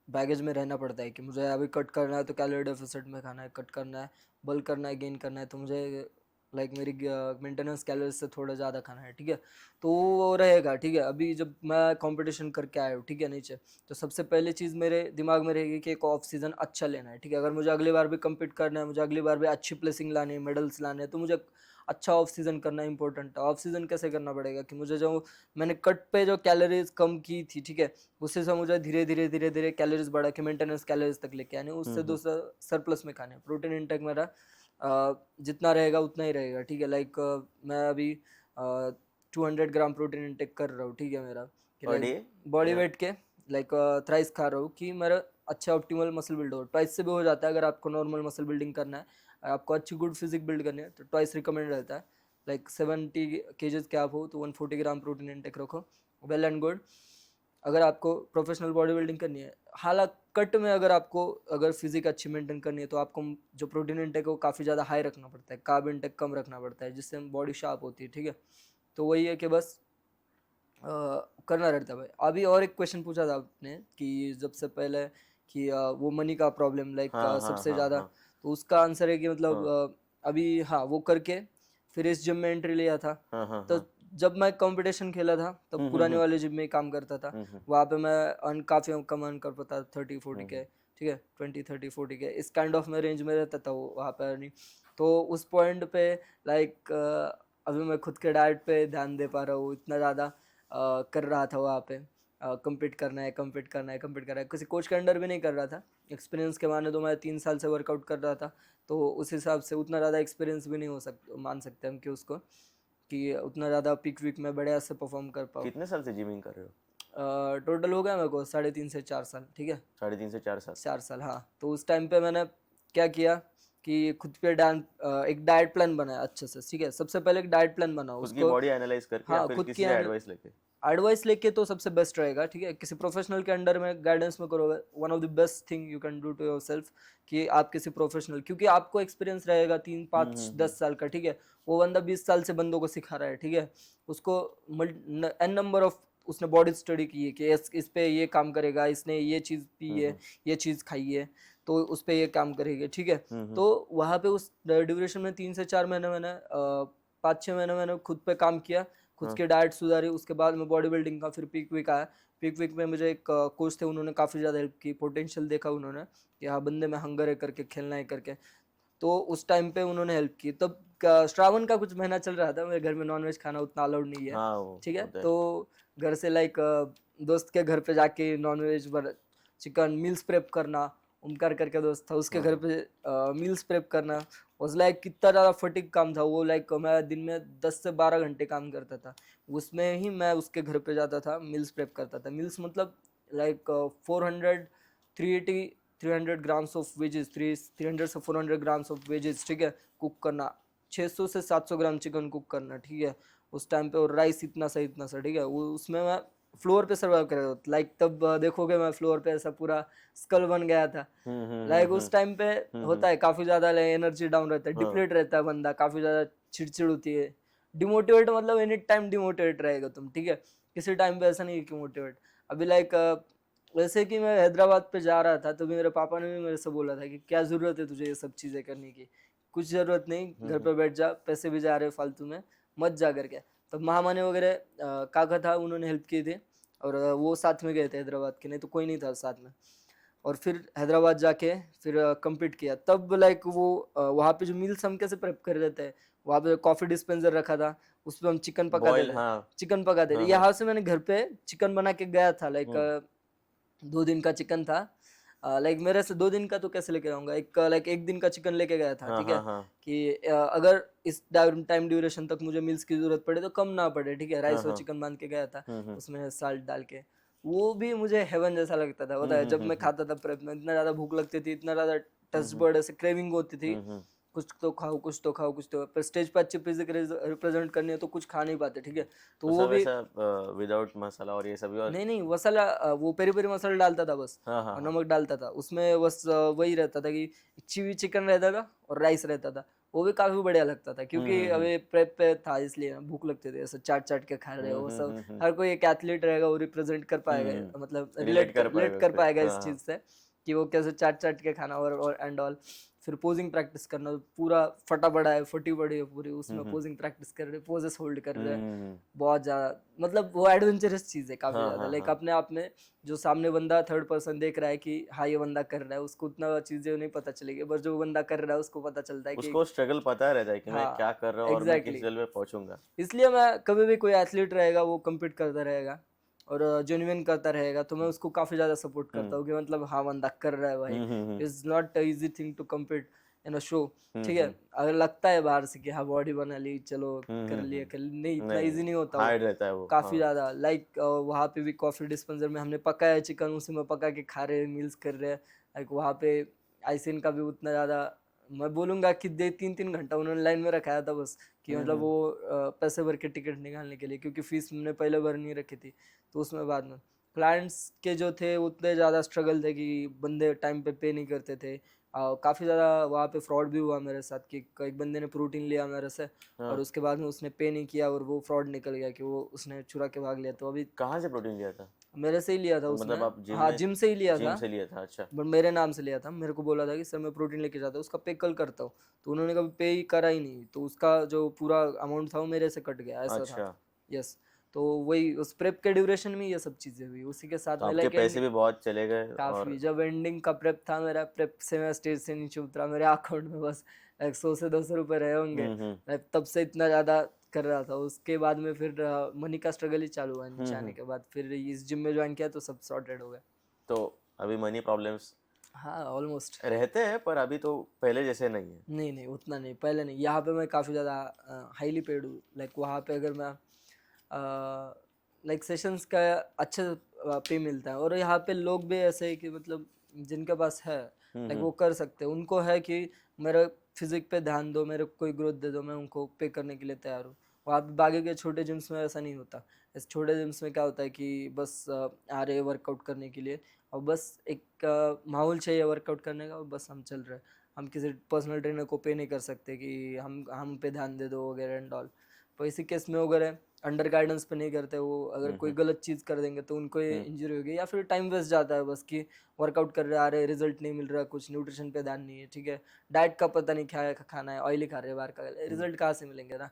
बैगेज में रहना पड़ता है कि मुझे अभी कट करना है तो कैलोरी डेफिसिट में खाना है, कट करना है, बल्क करना है, गेन करना है तो मुझे लाइक मेरी मेंटेनेंस कैलोरीज से थोड़ा ज़्यादा खाना है, ठीक है। तो वो रहेगा, ठीक है। अभी जब मैं कंपटीशन करके आया हूँ, ठीक है, नीचे, तो सबसे पहली चीज़ मेरे दिमाग में रहेगी कि एक ऑफ सीज़न अच्छा लेना है, ठीक है। अगर मुझे अगली बार भी कम्पीट करना है, मुझे अगली बार भी अच्छी प्लेसिंग लानी है, मेडल्स लाने हैं, तो मुझे अच्छा ऑफ सीज़न करना इंपॉर्टेंट है। ऑफ सीज़न कैसे करना पड़ेगा कि मुझे जो मैंने कट पे जो कैलोरीज कम की थी, ठीक है, उससे से मुझे धीरे धीरे धीरे धीरे कैलोरीज बढ़ा के मेंटेनेंस कैलोरीज तक लेके आने, उससे दूसरा सरप्लस में खाने। प्रोटीन इंटेक मेरा जितना रहेगा उतना ही रहेगा, ठीक है। लाइक मैं अभी 200 ग्राम प्रोटीन इंटेक कर रहा हूँ, ठीक है, मेरा कि पर लाइक डे? बॉडी या वेट के लाइक थ्राइस खा रहा हूँ कि मेरा अच्छा ऑप्टिमल मसल बिल्ड हो। ट्वाइस से भी हो जाता है अगर आपको नॉर्मल मसल बिल्डिंग करना है, आपको अच्छी गुड फिजिक बिल्ड करनी है तो ट्वाइस रिकमेंड रहता है। लाइक 70 केजेस के आप हो तो 140 ग्राम प्रोटीन इंटेक रखो, वेल एंड गुड। अगर आपको प्रोफेशनल बॉडी बिल्डिंग करनी है, हालांकि कट में अगर आपको अगर फिजिक अच्छी मेंटेन करनी है तो आपको जो प्रोटीन इंटेक है वो काफ़ी ज़्यादा हाई रखना पड़ता है, कार्ब इंटेक कम रखना पड़ता है, जिससे बॉडी शार्प होती है, ठीक है। तो वही है कि बस करना रहता है भाई। अभी और एक क्वेश्चन पूछा था आपने कि जब से पहले कि वो मनी का प्रॉब्लम लाइक हाँ हाँ सबसे हाँ ज़्यादा, हाँ तो उसका आंसर है कि मतलब हाँ अभी हाँ वो करके फिर इस जिम में एंट्री लिया था। हाँ हाँ तो हाँ। जब मैं कंपटीशन खेला था तब पुराने वाले जिम में ही काम करता था। वहाँ पे मैं काफ़ी कम अर्न कर पाता, 30-40 के, ठीक है, 20-30-40 के इस काइंड ऑफ में रेंज में रहता था वो वहाँ पे अर्निंग। तो उस पॉइंट पे लाइक अभी मैं खुद के डाइट पे ध्यान दे पा रहा हूँ इतना ज़्यादा कर रहा था वहाँ पे। कम्पीट करना है, कम्पीट करना है, कम्पीट करना है, किसी कोच के अंडर भी नहीं कर रहा था। एक्सपीरियंस के माने तो मैं 3 साल से वर्कआउट कर रहा था, तो उस हिसाब से उतना ज़्यादा एक्सपीरियंस भी नहीं मान सकते हम कि उसको कि उतना ज़्यादा पीक वीक में बढ़िया से परफॉर्म कर पाऊँ। कितने साल से जिमिंग कर रहे हो? टोटल हो गया मेरे को 3.5 से 4 साल, ठीक है। 3.5 से 4 साल? 4 साल, हाँ। तो उस टाइम पे मैंने क्या किया कि खुद पे एक डाइट प्लान बनाया अच्छे से, ठीक है। सबसे पहले एक डाइट प्लान बनाओ खुद की उसको। बॉडी एनालाइज करके या हाँ, फिर खुद की किसी से एडवाइस लेके? एडवाइस लेके तो सबसे बेस्ट रहेगा, ठीक है। किसी प्रोफेशनल के अंडर में गाइडेंस में करोगे, one of the best thing you can do to yourself कि आप किसी प्रोफेशनल, क्योंकि आपको एक्सपीरियंस रहेगा 3-5-10 साल का, ठीक है। वो बंदा 20 साल से बंदों को सिखा रहा है, ठीक है। उसको एन नंबर ऑफ उसने बॉडी स्टडी की है कि इस पे ये काम करेगा, इसने ये चीज़ पी है, ये चीज़ खाई है, तो उस पे ये काम करेगी, ठीक है। तो वहाँ पे उस ड्यूरेशन में 3 से 4 महीने मैंने 5-6 महीने मैंने खुद पे काम किया, खुद की डाइट सुधारी। उसके बाद में बॉडी बिल्डिंग का फिर पीक वीक आया। पीक वीक में मुझे एक कोच थे, उन्होंने काफ़ी ज़्यादा हेल्प की, पोटेंशियल देखा उन्होंने कि हाँ बंदे में हंगर है करके, खेलना है करके। तो उस टाइम पे उन्होंने हेल्प की। तब श्रावण का कुछ महीना चल रहा था, मेरे घर में नॉनवेज खाना उतना अलाउड नहीं है, हाँ वो ठीक है। होता है। तो घर से लाइक दोस्त के घर पे जाके नॉनवेज चिकन मील्स प्रेप करना, ओमकार करके दोस्त था उसके घर पे मील्स प्रेप करना वाज लाइक कितना ज़्यादा फटीग काम था वो। लाइक मैं दिन में 10 से 12 घंटे काम करता था, उसमें ही मैं उसके घर पे जाता था, मील्स प्रेप करता था। मील्स मतलब लाइक 400 380 300 ग्राम्स ऑफ वेजेस, 300 से 400 ग्राम्स ऑफ वेजेस, ठीक है, कुक करना। 600 से 700 ग्राम चिकन कुक करना, ठीक है, उस टाइम पे। और राइस इतना सा, ठीक है। वो उसमें मैं फ्लोर पे सर्वाइव कर रहा था। लाइक तब देखोगे मैं फ्लोर पे ऐसा पूरा स्कल बन गया था। लाइक उस टाइम पे होता है काफ़ी ज़्यादा एनर्जी डाउन रहता है, डिप्लीट रहता है बंदा, काफ़ी ज़्यादा चिड़चिड़ होती है, डिमोटिवेट, मतलब एनी टाइम डिमोटिवेट रहेगा तुम, ठीक है। किसी टाइम पे ऐसा नहीं है कि मोटिवेट। अभी लाइक वैसे कि मैं हैदराबाद पे जा रहा था तो भी मेरे पापा ने भी मेरे से बोला था कि क्या ज़रूरत है तुझे ये सब चीज़ें करने की, कुछ ज़रूरत नहीं, घर पे बैठ जा, पैसे भी जा रहे फालतू में, मत जा करके। तो महामाने वगैरह काका था, उन्होंने हेल्प की थी, और वो साथ में गए थे हैदराबाद के, नहीं तो कोई नहीं था साथ में। और फिर हैदराबाद जाके फिर कंप्लीट किया, तब लाइक वो वहाँ पे जो मील्स हम कैसे प्रेप कर देते हैं, वहाँ पे कॉफ़ी डिस्पेंसर रखा था, उसमें हम चिकन पकाते बॉयल, थे, हाँ। चिकन पकाते थे। हाँ, हाँ। यहाँ से मैंने घर पे चिकन बना के गया था, लाइक हुँ। 2 दिन का चिकन था। लाइक मेरे से 2 दिन का तो कैसे लेके आऊँगा, एक लाइक 1 दिन का चिकन लेके गया था, हाँ, ठीक है, हाँ, हाँ। कि अगर इस टाइम ड्यूरेशन तक मुझे मील्स की ज़रूरत पड़े तो कम ना पड़े, ठीक है, हाँ, राइस और हाँ। चिकन बांध के गया था, हुँ, हुँ। उसमें साल्ट डाल के। वो भी मुझे हेवन जैसा लगता था, पता हुँ, है, हुँ, जब हुँ, मैं हुँ। खाता था प्रेप में, इतना ज़्यादा भूख लगती थी, इतना ज़्यादा हुँ, टच हुँ। बर्ड ऐसे क्रेविंग होती थी, हुँ, हुँ। कुछ तो खाओ, कुछ तो खाओ, कुछ तो, पर स्टेज पे अच्छी फिजिक रिप्रेजेंट करनी है तो कुछ खा नहीं पाते, ठीक है, तो तो वो सब भी। ऐसा विदाउट मसाला और ये सब भी, और नहीं नहीं, मसाला वो पेरी पेरी मसाला डालता था बस, हाँ, हाँ, और हाँ। नमक डालता था उसमें बस। वही रहता था कि चिवी चिकन रहता था और राइस रहता था, वो भी काफी बढ़िया लगता था, हुँ, क्योंकि हुँ, हुँ। अभी प्रेप पे था इसलिए ना, भूख लगती थी, ऐसे चाट चाट के खा रहे हो हुँ, वो हुँ, सब। हुँ, हुँ। हर कोई एक एथलीट रहेगा, वो रिप्रेजेंट कर हुँ, पाएगा, हुँ। मतलब रिलेट कर रिलेट पाएगा कर उससे। पाएगा हाँ, इस हाँ। चीज से, कि वो कैसे चाट चाट के खाना और एंड ऑल। फिर पोजिंग प्रैक्टिस करना, पूरा फटा पड़ा है, फटी पड़ी है पूरी, हुँ, उसमें हुँ। पोजिंग प्रैक्टिस कर रहे, पोजेस होल्ड कर हुँ, रहे हैं, हुँ, हुँ। बहुत ज़्यादा, मतलब वो एडवेंचरस चीज़ है काफ़ी हाँ, ज़्यादा, हाँ, लाइक हाँ। अपने आप में जो सामने बंदा थर्ड पर्सन देख रहा है कि हाँ ये बंदा कर रहा है, उसको उतना चीज़ें नहीं पता चलेगी, पर जो बंदा कर रहा है उसको पता चलता है कि उसको स्ट्रगल पता रहता है कि मैं क्या हाँ, कर रहा हूँ और मैं किस एग्जैक्टली। लेवल पे पहुँचूँगा। इसलिए मैं कभी भी, कोई एथलीट रहेगा वो कम्पीट करता रहेगा और जेन्युइन करता रहेगा, तो मैं हुँ, उसको काफ़ी ज़्यादा सपोर्ट करता हुँ। हूँ कि मतलब हाँ बंदा कर रहा है भाई, hmm, hmm, hmm. Is not easy thing to compete in a show, hmm, ठीक है। हुँ। अगर लगता है बाहर से कि हाँ बॉडी बना ली चलो, हुँ, कर हुँ, लिया कर हुँ। लिया, नहीं, इतना नहीं, ईजी नहीं होता वो, हार्ड रहता है वो। काफ़ी हाँ। ज़्यादा, लाइक वहाँ पे भी कॉफ़ी डिस्पेंसर में हमने पकाया चिकन, उसी में पका के खा रहे हैं, मील्स कर रहे हैं, लाइक वहाँ पे आइसिन का भी उतना ज़्यादा, मैं बोलूँगा कि 3-3 घंटा उन्होंने लाइन में रखाया था बस, कि हुँ, मतलब हुँ। वो पैसे भर के टिकट निकालने के लिए, क्योंकि फीस हमने पहले भर नहीं रखी थी, तो उसमें बाद में क्लाइंट्स के जो थे उतने ज़्यादा स्ट्रगल थे कि बंदे टाइम पे नहीं करते थे। काफ़ी ज़्यादा वहाँ पे फ्रॉड भी हुआ मेरे साथ, कि एक बंदे ने प्रोटीन लिया मेरे से और हाँ। उसके बाद में उसने पे नहीं किया, और वो फ्रॉड निकल गया कि वो उसने चुरा के भाग लिया, तो अभी कहाँ से प्रोटीन लिया था? मेरे से ही लिया था उसने। मतलब आप जिम हाँ, में, जिम से ही लिया जिम था, से लिया था? अच्छा। बट मेरे नाम से लिया था, मेरे को बोला था कि सर मैं प्रोटीन लेके जाता हूँ, उसका पे कल करता हूँ, तो उन्होंने कभी पे ही करा ही नहीं, तो उसका जो पूरा अमाउंट था वो मेरे से कट गया, ऐसा था। अच्छा। यस। तो वही उस प्रेप के ड्यूरेशन में ये सब चीज़ें हुई, उसी के साथ तो में आपके लाइक पैसे एंड भी बहुत चले गए काफ़ी, और जब एंडिंग का प्रेप था मेरा, प्रेप से मैं स्टेज से नीचे उतरा, मेरे अकाउंट में बस लाइक 100 से 200 रुपये रहे होंगे, हुँ, हुँ। मैं तब से इतना ज़्यादा कर रहा था। उसके बाद में फिर मनी का स्ट्रगल ही चालू हुआ, हुँ, नीचे आने हुँ। के बाद फिर इस जिम में ज्वाइन किया तो सब सॉर्टेड हो गया। तो अभी मनी प्रॉब्लम्स हाँ, ऑलमोस्ट। रहते हैं, पर अभी तो पहले जैसे नहीं है। नहीं नहीं, उतना नहीं, पहले नहीं, यहाँ पे मैं काफ़ी ज़्यादा हाईली पेड हूँ, लाइक वहाँ पे अगर मैं लाइक सेशंस का अच्छे पे मिलता है, और यहाँ पे लोग भी ऐसे हैं कि मतलब जिनके पास है, हुँ, लाइक हुँ। वो कर सकते हैं, उनको है कि मेरे फिजिक पे ध्यान दो, मेरे को कोई ग्रोथ दे दो, मैं उनको पे करने के लिए तैयार हूँ। वहाँ पे बाकी के छोटे जिम्स में ऐसा नहीं होता। इस छोटे जिम्स में क्या होता है कि बस आ रहे वर्कआउट करने के लिए, और बस एक माहौल चाहिए वर्कआउट करने का, और बस हम चल रहे हैं। हम किसी पर्सनल ट्रेनर को पे नहीं कर सकते कि हम पे ध्यान दे दो वगैरह एंड ऑल। तो इसी केस में वगैरह अंडर गाइडेंस पे नहीं करते वो, अगर हुँ, कोई हुँ। गलत चीज़ कर देंगे तो उनको ये हुँ। इंजरी होगी, या फिर टाइम वेस्ट जाता है बस, कि वर्कआउट कर रहे आ रहे, रिजल्ट नहीं मिल रहा, कुछ न्यूट्रिशन पे ध्यान नहीं है, ठीक है, डाइट का पता नहीं क्या खाना है, ऑयली खा रहे हैं बाहर का, हुँ। रिजल्ट कहाँ से मिलेंगे ना।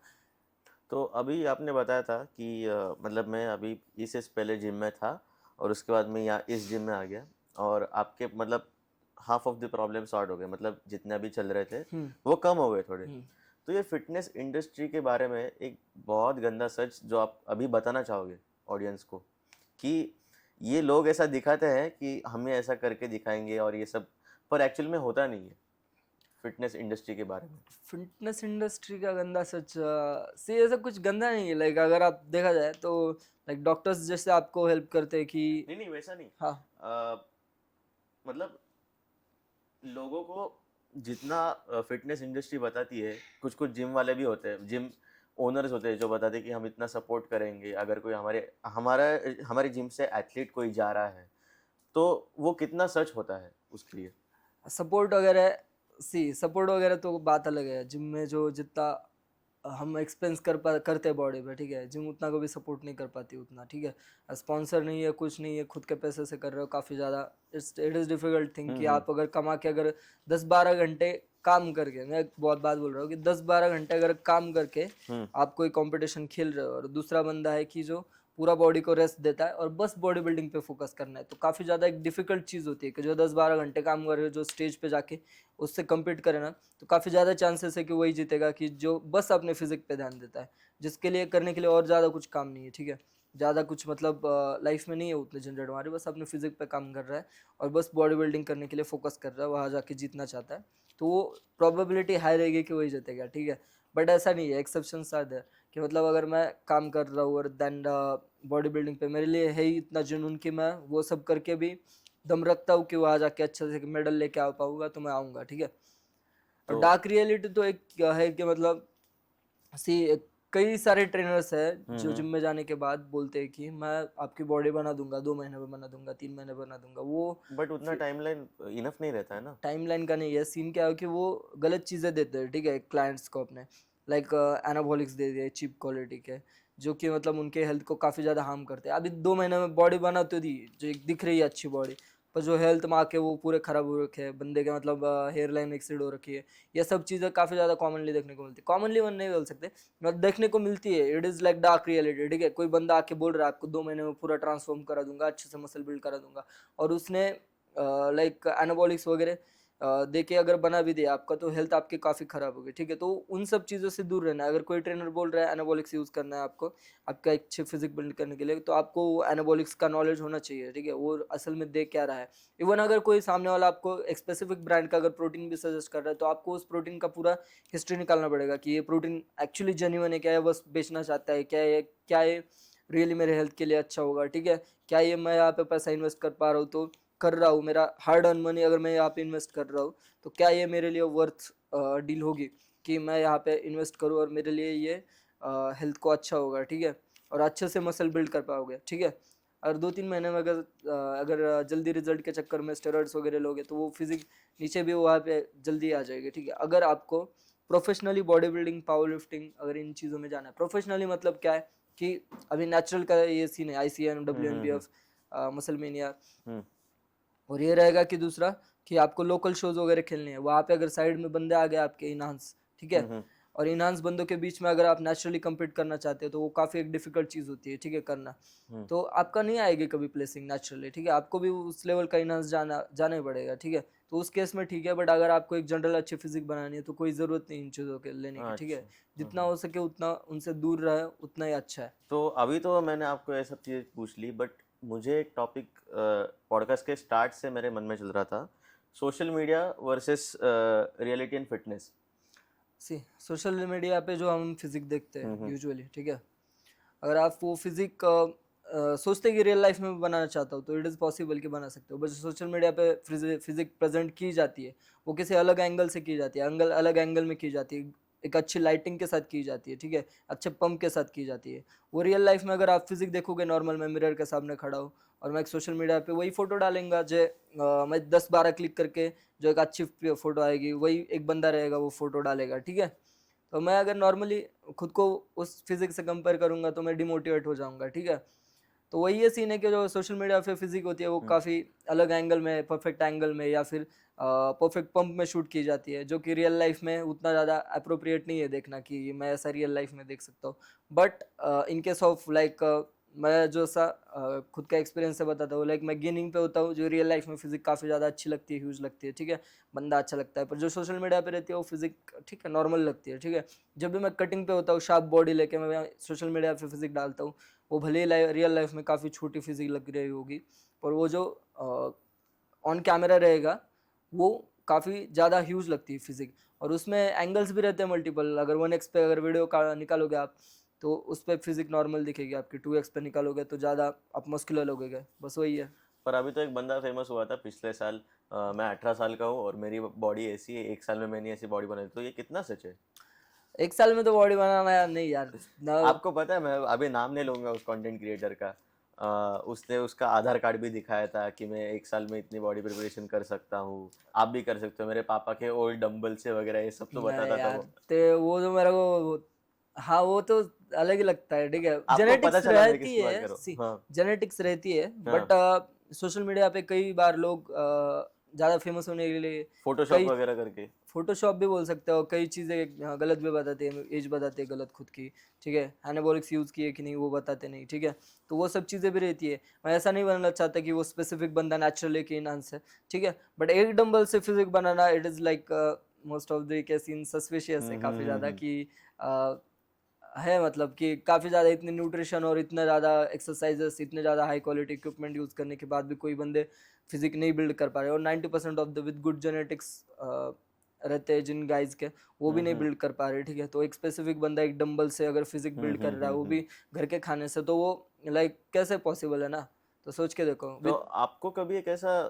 तो अभी आपने बताया था कि मतलब मैं अभी इससे पहले जिम में था और उसके बाद मैं यहाँ इस जिम में आ गया, और आपके मतलब half of the problem sort हो गए, मतलब जितने भी चल रहे थे हम्म। वो कम हो गए थोड़े। हम्म। तो ये फिटनेस इंडस्ट्री के बारे में एक बहुत गंदा सच जो आप अभी बताना चाहोगे ऑडियंस को, कि ये लोग ऐसा दिखाते हैं कि हमें ऐसा करके दिखाएंगे और ये सब, पर एक्चुअल में होता नहीं है फिटनेस इंडस्ट्री के बारे में। फिटनेस इंडस्ट्री का गंदा सच से ऐसा कुछ गंदा नहीं है, लाइक अगर आप देखा जाए तो लाइक डॉक्टर्स जैसे आपको हेल्प करते हैं कि नहीं नहीं, वैसा नहीं। हाँ। मतलब लोगों को जितना फिटनेस इंडस्ट्री बताती है, कुछ कुछ जिम वाले भी होते हैं, जिम ओनर्स होते हैं जो बताते हैं कि हम इतना सपोर्ट करेंगे, अगर कोई हमारे जिम से एथलीट कोई जा रहा है तो वो कितना सच होता है उसके लिए। सपोर्ट वगैरह, सी सपोर्ट वगैरह तो बात अलग है, जिम में जो जितना हम एक्सपेंस करते हैं बॉडी पे, ठीक है। जिम उतना कभी सपोर्ट नहीं कर पाती उतना, ठीक है। स्पॉन्सर नहीं है, कुछ नहीं है, खुद के पैसे से कर रहे हो काफ़ी ज़्यादा। इट इज़ डिफिकल्ट थिंग कि आप अगर कमा के अगर 10-12 घंटे काम करके, मैं एक बहुत बात बोल रहा हूँ कि 10-12 घंटे अगर काम करके आप कोई कंपटीशन खेल रहे हो, और दूसरा बंदा है कि जो पूरा बॉडी को रेस्ट देता है और बस बॉडी बिल्डिंग पे फोकस करना है, तो काफ़ी ज़्यादा एक डिफिकल्ट चीज़ होती है कि जो 10-12 घंटे काम कर रहे हो, जो स्टेज पे जाके उससे कम्पीट करे ना, तो काफ़ी ज़्यादा चांसेस है कि वही जीतेगा कि जो बस अपने फिजिक पे ध्यान देता है, जिसके लिए करने के लिए और ज़्यादा कुछ काम नहीं है, ठीक है। ज़्यादा कुछ मतलब लाइफ में नहीं है उतने झंझट हमारे, बस अपने फिजिक पे काम कर रहा है और बस बॉडी बिल्डिंग करने के लिए फोकस कर रहा है, वहाँ जाके जीतना चाहता है, तो वो प्रोबेबिलिटी हाई रहेगी कि वही जीतेगा, ठीक है। बट ऐसा नहीं है, एक्सेप्शंस आर देयर कि मतलब अगर मैं काम कर रहा हूँ और देन बॉडी बिल्डिंग पे मेरे लिए है ही इतना जुनून कि मैं वो सब करके भी दम रखता हूँ कि वहाँ जाके अच्छे से मेडल लेके आ पाऊंगा, तो मैं आऊँगा, ठीक है। और तो डार्क रियलिटी तो एक क्या है कि मतलब सी कई सारे ट्रेनर्स हैं जो जिम में जाने के बाद बोलते हैं कि मैं आपकी बॉडी बना दूंगा, 2 महीने में बना दूंगा, 3 महीने बना दूंगा। वो बट उतना टाइमलाइन इनफ नहीं रहता है ना। टाइमलाइन का नहीं है, सीन क्या है कि वो गलत चीज़ें देते हैं, ठीक है, क्लाइंट्स को अपने। लाइक एनाबॉलिक्स दे दिए चीप क्वालिटी के, जो कि मतलब उनके हेल्थ को काफ़ी ज़्यादा हार्म करते हैं। अभी 2 महीने में बॉडी बना तो दी, जो एक दिख रही है अच्छी बॉडी, पर जो हेल्थ में आके वो पूरे खराब हो रखे हैं बंदे के, मतलब हेयर लाइन एक्सीड हो रखी है। ये सब चीज़ें काफ़ी ज़्यादा कॉमनली देखने को मिलती है, कॉमनली वन नहीं बोल सकते, मतलब देखने को मिलती है। It is like dark reality, ठीक है। कोई बंदा आके बोल रहा है आपको 2 महीने में पूरा ट्रांसफॉर्म करा दूंगा, अच्छे से मसल बिल्ड करा दूंगा, और उसने लाइक एनाबॉलिक्स वगैरह दे के अगर बना भी दिया आपका, तो हेल्थ आपकी काफ़ी ख़राब होगी, ठीक है। तो उन सब चीज़ों से दूर रहना है। अगर कोई ट्रेनर बोल रहा है एनाबॉलिक्स यूज़ करना है आपको, आपका एक अच्छे फिजिक बिल्ड करने के लिए, तो आपको एनाबॉलिक्स का नॉलेज होना चाहिए, ठीक है, वो असल में दे क्या रहा है। इवन अगर कोई सामने वाला आपको एक स्पेसिफिक ब्रांड का अगर प्रोटीन भी सजेस्ट कर रहा है, तो आपको उस प्रोटीन का पूरा हिस्ट्री निकालना पड़ेगा कि ये प्रोटीन एक्चुअली जेन्युइन है क्या, है बस बेचना चाहता है क्या ये रियली मेरे हेल्थ के लिए अच्छा होगा, ठीक है। क्या ये मैं यहाँ पे पैसा इन्वेस्ट कर पा रहा हूँ, तो कर रहा हूँ, मेरा हार्ड अर्न मनी अगर मैं यहाँ पे इन्वेस्ट कर रहा हूँ, तो क्या ये मेरे लिए वर्थ डील होगी कि मैं यहाँ पे इन्वेस्ट करूँ और मेरे लिए ये हेल्थ को अच्छा होगा, ठीक है, और अच्छे से मसल बिल्ड कर पाओगे, ठीक है। और 2-3 महीने में अगर जल्दी रिजल्ट के चक्कर में स्टेरॉइड्स वगैरह लोगे, तो वो फिजिक नीचे भी वहाँ पे जल्दी आ जाएगी, ठीक है। अगर आपको professionally body building, power lifting, अगर इन चीज़ों में जाना है, प्रोफेशनली मतलब क्या है कि अभी नेचुरल का ये सीन है, ICN, WNBF, मसलमेनिया, हम्म और ये रहेगा कि दूसरा कि आपको लोकल शोज वगैरह खेलने हैं, वहाँ पे अगर साइड में बंदे आ गए आपके इनहांस, ठीक है, और इनहांस बंदों के बीच में अगर आप नेचुरली कम्पीट करना चाहते हो, तो वो काफ़ी एक डिफिकल्ट चीज़ होती है, ठीक है, करना। तो आपका नहीं आएगी कभी प्लेसिंग नेचुरली, ठीक है, आपको भी उस लेवल का इनहांस जाना ही पड़ेगा, ठीक है। तो उस केस में ठीक है, बट अगर आपको एक जनरल अच्छी फिजिक बनानी है, तो कोई ज़रूरत नहीं इन चीज़ों के लेने की, ठीक है। अच्छा। जितना हो सके उतना उनसे दूर रहे, उतना ही अच्छा है। तो अभी तो मैंने आपको ये सब चीज़ पूछ ली, बट मुझे एक टॉपिक पॉडकास्ट के स्टार्ट से मेरे मन में चल रहा था, social media versus reality and fitness. See social media पे जो हम फिजिक देखते हैं हम्म यूजुअली, ठीक है, अगर आप वो फिजिक सोचते कि रियल लाइफ में भी बनाना चाहता हो, तो इट इज़ पॉसिबल कि बना सकते हो, बट सोशल मीडिया पे फिजिक प्रेजेंट की जाती है, वो किसी अलग एंगल से की जाती है, अलग एंगल में की जाती है, एक अच्छी लाइटिंग के साथ की जाती है, ठीक है, अच्छे पंप के साथ की जाती है। वो रियल लाइफ में अगर आप फिजिक देखोगे नॉर्मल, मैं मिरर के सामने खड़ा हूँ और मैं एक सोशल मीडिया पे वही फोटो डालेंगा, जो मैं 10-12 क्लिक करके जो एक अच्छी फोटो आएगी, वही एक बंदा रहेगा वो फोटो डालेगा, ठीक है। तो मैं अगर नॉर्मली खुद को उस फिजिक से कंपेयर करूंगा, तो मैं डिमोटिवेट हो जाऊंगा, ठीक है। तो वही ये सीन है कि जो सोशल मीडिया पे फिजिक होती है, वो काफ़ी अलग एंगल में, परफेक्ट एंगल में, या फिर परफेक्ट पंप में शूट की जाती है, जो कि रियल लाइफ में उतना ज़्यादा अप्रोप्रिएट नहीं है देखना कि मैं ऐसा रियल लाइफ में देख सकता हूँ। But in case of like, मैं जो सा खुद का एक्सपीरियंस से बताता हूँ, लाइक मैं गेमिंग पे होता हूँ, जो रियल लाइफ में फिजिक काफ़ी ज़्यादा अच्छी लगती है, ह्यूज लगती है, ठीक है, बंदा अच्छा लगता है, पर जो सोशल मीडिया पे रहती है वो फिजिक ठीक है नॉर्मल लगती है, ठीक है। जब भी मैं कटिंग पे होता हूँ, शार्प बॉडी लेके मैं सोशल मीडिया पे फिजिक डालता हूँ, वो भले ही रियल लाइफ में काफ़ी छोटी फिजिक लग रही होगी, पर वो जो ऑन कैमरा रहेगा वो काफ़ी ज़्यादा ह्यूज लगती है फिजिक, और उसमें एंगल्स भी रहते हैं मल्टीपल। अगर 1x पे अगर वीडियो का निकालोगे आप, तो उस पर फिजिक नॉर्मल दिखेगी आपकी, 2x पे निकालोगे तो ज़्यादा आप मस्कुलर लगोगे, बस वही है। पर अभी तो एक बंदा फेमस हुआ था पिछले साल, मैं 18 साल का हूँ और मेरी बॉडी ऐसी है, 1 साल में मैंने ऐसी बॉडी बनाई, तो ये कितना सच है? 1 साल में तो बॉडी बनाना यार नहीं यार ना। आपको पता है, मैं अभी नाम नहीं लूंगा उस कंटेंट क्रिएटर का, उसने उसका आधार कार्ड भी दिखाया था कि मैं 1 साल में इतनी बॉडी प्रिपरेशन कर सकता हूँ, आप भी कर सकते हो, मेरे पापा के ओल्ड डंबल से वगैरह ये सब तो नहीं बताता था यार, वो। ते वो जो मेरे को हाँ, वो तो अलग ही लगता है, ठीक है। आपको पता जेनेटिक्स चला मैं रहती किसकी बात है, कर रहा सी हूँ? हाँ, जेनेटिक्स रहती है, हाँ, बट सोशल मीडिया पे कई बार लोग ज़्यादा फेमस होने के लिए फ़ोटोशॉप कई वगैरह करके। फ़ोटोशॉप भी बोल सकते हो, कई चीज़ें गलत भी बताते हैं, एज बताते हैं गलत खुद की, ठीक है। एनाबॉलिक्स यूज़ किए कि नहीं वो बताते नहीं, ठीक है। तो वो सब चीज़ें भी रहती है। मैं ऐसा नहीं बनना चाहता कि वो स्पेसिफिक बंदा नेचुरल है कि इनहांस है, ठीक है। बट एक डंबल से फिजिक बनाना, it is like most of the case in suspicious है काफ़ी ज़्यादा कि अ, है मतलब कि काफ़ी ज़्यादा इतने न्यूट्रिशन और इतना ज़्यादा एक्सरसाइजेस, इतने ज़्यादा हाई क्वालिटी इक्विपमेंट यूज़ करने के बाद भी कोई बंदे फिजिक नहीं बिल्ड कर पा रहे, और 90% of the with good genetics रहते हैं जिन गाइज के, वो भी हुँ, नहीं हुँ, बिल्ड कर पा रहे, ठीक है। तो एक स्पेसिफिक बंदा एक डंबल से अगर फिजिक हुँ, बिल्ड कर हुँ, रहा है, हुँ, वो हुँ। भी घर के खाने से, तो वो लाइक कैसे पॉसिबल है ना। तो सोच के देखो तो विद आपको कभी एक ऐसा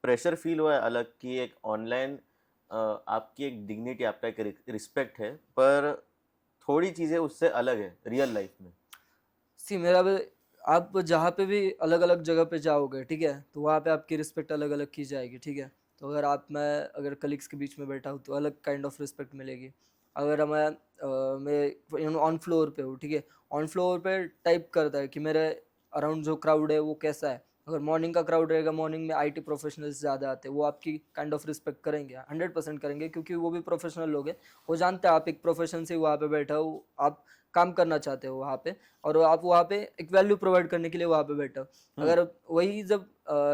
प्रेशर फील हुआ है अलग कि एक ऑनलाइन आपकी एक डिग्निटी, आपका एक रिस्पेक्ट है, पर थोड़ी चीज़ें उससे अलग है रियल लाइफ में? सी मेरा भी, आप जहाँ पे भी अलग अलग जगह पे जाओगे, ठीक है, तो वहाँ पे आपकी रिस्पेक्ट अलग अलग की जाएगी, ठीक है। तो अगर कलीग्स के बीच में बैठा हूँ तो अलग काइंड ऑफ रिस्पेक्ट मिलेगी। अगर मैं ऑन फ्लोर पे हूँ, ठीक है, ऑन फ्लोर पे टाइप करता है कि मेरे अराउंड जो क्राउड है वो कैसा है। अगर मॉर्निंग का क्राउड रहेगा, मॉर्निंग में आईटी प्रोफेशनल्स ज़्यादा आते हैं, वो आपकी काइंड ऑफ रिस्पेक्ट करेंगे, 100% करेंगे, क्योंकि वो भी प्रोफेशनल लोग हैं। वो जानते हैं आप एक प्रोफेशन से वहाँ पे बैठा हो, आप काम करना चाहते हो वहाँ पे, और आप वहाँ पे एक वैल्यू प्रोवाइड करने के लिए वहाँ पे बैठे हो। हुँ, अगर वही जब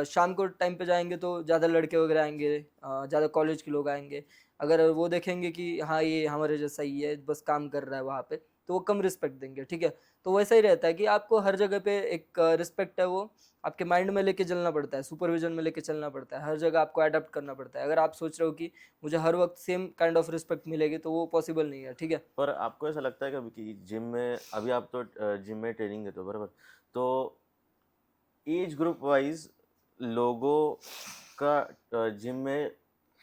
शाम को टाइम पे जाएंगे तो ज़्यादा लड़के वगैरह आएंगे, ज़्यादा कॉलेज के लोग आएंगे। अगर वो देखेंगे कि हाँ ये हमारे जैसा ही है, बस काम कर रहा है वहाँ पे, तो वो कम रिस्पेक्ट देंगे, ठीक है। तो वैसा ही रहता है कि आपको हर जगह पे एक रिस्पेक्ट है, वो आपके माइंड में लेके चलना पड़ता है, सुपरविजन में लेके चलना पड़ता है, हर जगह आपको अडेप्ट करना पड़ता है। अगर आप सोच रहे हो कि मुझे हर वक्त सेम काइंड ऑफ रिस्पेक्ट मिलेगी, तो वो पॉसिबल नहीं है, ठीक है। पर आपको ऐसा लगता है कभी कि जिम में, अभी आप तो जिम में ट्रेनिंग देते हो, बराबर? तो एज ग्रुप वाइज लोगों का जिम में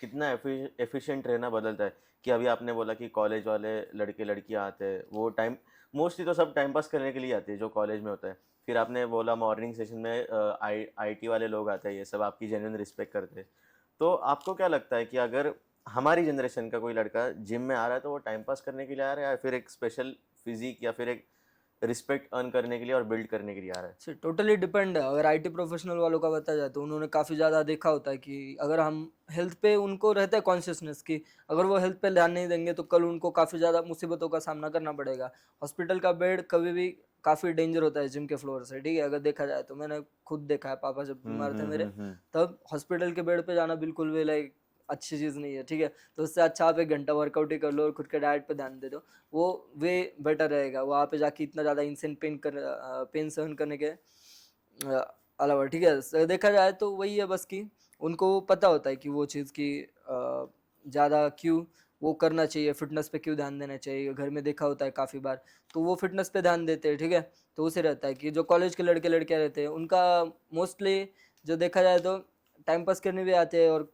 कितना एफिशिएंट रहना बदलता है? कि अभी आपने बोला कि कॉलेज वाले लड़के लड़कियां आते हैं, वो टाइम मोस्टली तो सब टाइम पास करने के लिए आते हैं जो कॉलेज में होता है। फिर आपने बोला मॉर्निंग सेशन में आईटी वाले लोग आते हैं, ये सब आपकी जेन्युइन रिस्पेक्ट करते हैं। तो आपको क्या लगता है कि अगर हमारी जनरेशन का कोई लड़का जिम में आ रहा है तो वो टाइम पास करने के लिए आ रहा है, या फिर एक स्पेशल फिजिक या फिर एक रिस्पेक्ट अर्न करने के लिए और बिल्ड करने के लिए आ रहा है? से टोटली डिपेंड है। अगर आईटी प्रोफेशनल वालों का बताया जाए तो उन्होंने काफ़ी ज़्यादा देखा होता है कि अगर हम हेल्थ पे, उनको रहता है कॉन्शियसनेस की अगर वो हेल्थ पे ध्यान नहीं देंगे तो कल उनको काफ़ी ज़्यादा मुसीबतों का सामना करना पड़ेगा। हॉस्पिटल का बेड कभी भी काफ़ी डेंजर होता है जिम के फ्लोर से, ठीक है। अगर देखा जाए तो मैंने खुद देखा है, पापा जब बीमार थे मेरे, हुँ। तब हॉस्पिटल के बेड पे जाना बिल्कुल भी लाइक अच्छी चीज़ नहीं है, ठीक है। तो उससे अच्छा आप 1 घंटा वर्कआउट ही कर लो और खुद के डाइट पे ध्यान दे दो, वो वे बेटर रहेगा। वहाँ पे जाके इतना ज़्यादा इंसेंट पेन सहन करने के अलावा, ठीक है। देखा जाए तो वही है बस कि उनको पता होता है कि वो चीज़ की ज़्यादा क्यों वो करना चाहिए, फिटनेस पे क्यों ध्यान देना चाहिए। घर में देखा होता है काफ़ी बार, तो वो फिटनेस पे ध्यान देते हैं, ठीक है। तो उसे रहता है कि जो कॉलेज के लड़के लड़कियाँ रहते हैं उनका मोस्टली जो देखा जाए तो टाइम पास करने भी आते हैं, और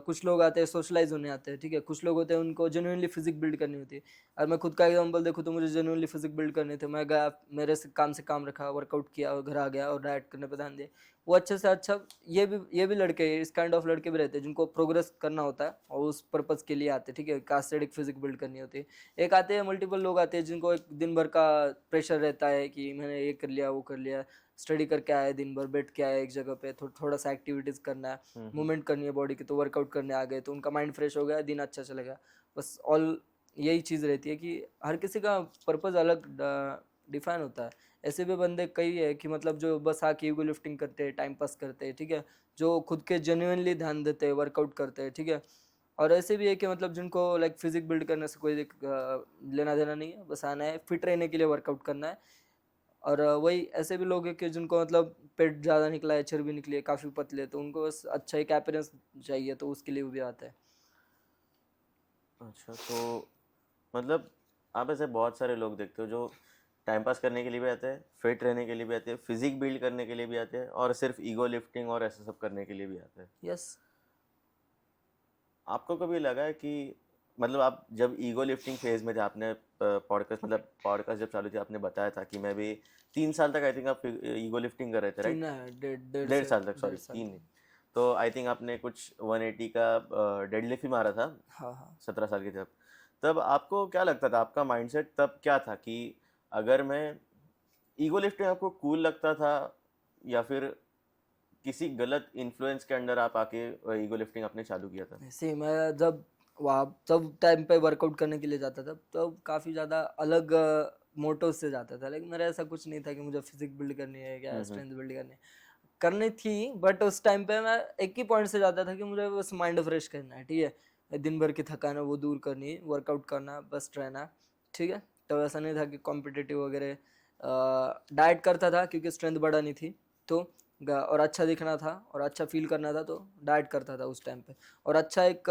कुछ लोग आते हैं सोशलाइज होने आते हैं, ठीक है। कुछ लोग होते हैं उनको जेन्युइनली फिजिक बिल्ड करनी होती है। और मैं खुद का एग्जांपल देखूँ तो मुझे जेन्युइनली फिजिक बिल्ड करने थे, मैं गया, मेरे से काम रखा, वर्कआउट किया और घर आ गया और डाइट करने पे ध्यान दिया। वो अच्छे से अच्छा, ये भी लड़के, इस काइंड ऑफ लड़के भी रहते हैं जिनको प्रोग्रेस करना होता है और उस पर्पज़ के लिए आते हैं, ठीक है। कास्टेडिक फिजिक बिल्ड करनी होती है। एक आते हैं, मल्टीपल लोग आते हैं जिनको एक दिन भर का प्रेशर रहता है कि मैंने ये कर लिया वो कर लिया, स्टडी करके आए, दिन भर बैठ के आए एक जगह पे, थोड़ा सा एक्टिविटीज़ करना है, हुँ, हुँ। मूवमेंट करनी है बॉडी की, तो वर्कआउट करने आ गए, तो उनका माइंड फ्रेश हो गया, दिन अच्छा चलेगा। बस ऑल यही चीज़ रहती है कि हर किसी का पर्पज़ अलग डिफाइन होता है। ऐसे भी बंदे कई है कि मतलब जो बस आके ईगो लिफ्टिंग करते हैं, टाइम पास करते हैं, ठीक है। जो खुद के जेन्युइनली ध्यान देते हैं, वर्कआउट करते हैं, ठीक है। और ऐसे भी है कि मतलब जिनको लाइक फिजिक बिल्ड करने से कोई लेना देना नहीं है, बस आना है, फिट रहने के लिए वर्कआउट करना है। और वही ऐसे भी लोग हैं कि जिनको मतलब पेट ज़्यादा निकला है, चर्बी निकली है, काफ़ी पतले हैं, तो उनको बस अच्छा एक अपीयरेंस चाहिए, तो उसके लिए वो भी आता है। अच्छा, तो मतलब आप ऐसे बहुत सारे लोग देखते हो जो टाइम पास करने के लिए भी आते हैं, फिट रहने के लिए भी आते हैं, फिजिक बिल्ड करने के लिए भी आते हैं, और सिर्फ ईगो लिफ्टिंग और ऐसा सब करने के लिए भी आते हैं। यस। आपको कभी लगा है कि मतलब आप जब ईगो लिफ्टिंग फेज में थे, आपने पॉडकास्ट जब चालू थी आपने बताया था कि मैं भी 3 साल तक आई थिंक आप ईगो लिफ्टिंग कर रहे थे, तीन राइट? है, डेढ़ डेढ़ डेढ़ से साल तक, सॉरी, डेढ़ साल 3 नहीं। तो आई थिंक आपने कुछ 180 का डेडलिफ्ट ही मारा था हाँ हाँ। 17 साल के थे आप। तब आपको क्या लगता था, आपका माइंडसेट तब क्या था कि अगर मैं ईगो लिफ्टिंग आपको कूल लगता था, या फिर किसी गलत इन्फ्लुएंस के अंडर आप आके ईगो लिफ्टिंग आपने चालू किया था? ऐसे ही मैं जब वहाँ जब टाइम पे वर्कआउट करने के लिए जाता था तब काफ़ी ज़्यादा अलग मोटो से जाता था, लेकिन मेरा ऐसा कुछ नहीं था कि मुझे फिजिक बिल्ड करनी है या हम्म। स्ट्रेंथ बिल्ड करनी है। करनी थी, बट उस टाइम पे मैं एक ही पॉइंट से जाता था कि मुझे बस माइंड फ्रेश करना है, ठीक है, दिन भर की थकान है वो दूर करनी है, वर्कआउट करना है, बस रहना है, ठीक है। तो ऐसा नहीं था कि कॉम्पिटिटिव वगैरह। डाइट करता था क्योंकि स्ट्रेंथ बढ़ानी थी, तो और अच्छा दिखना था और अच्छा फील करना था, तो डाइट करता था उस टाइम पे। और अच्छा एक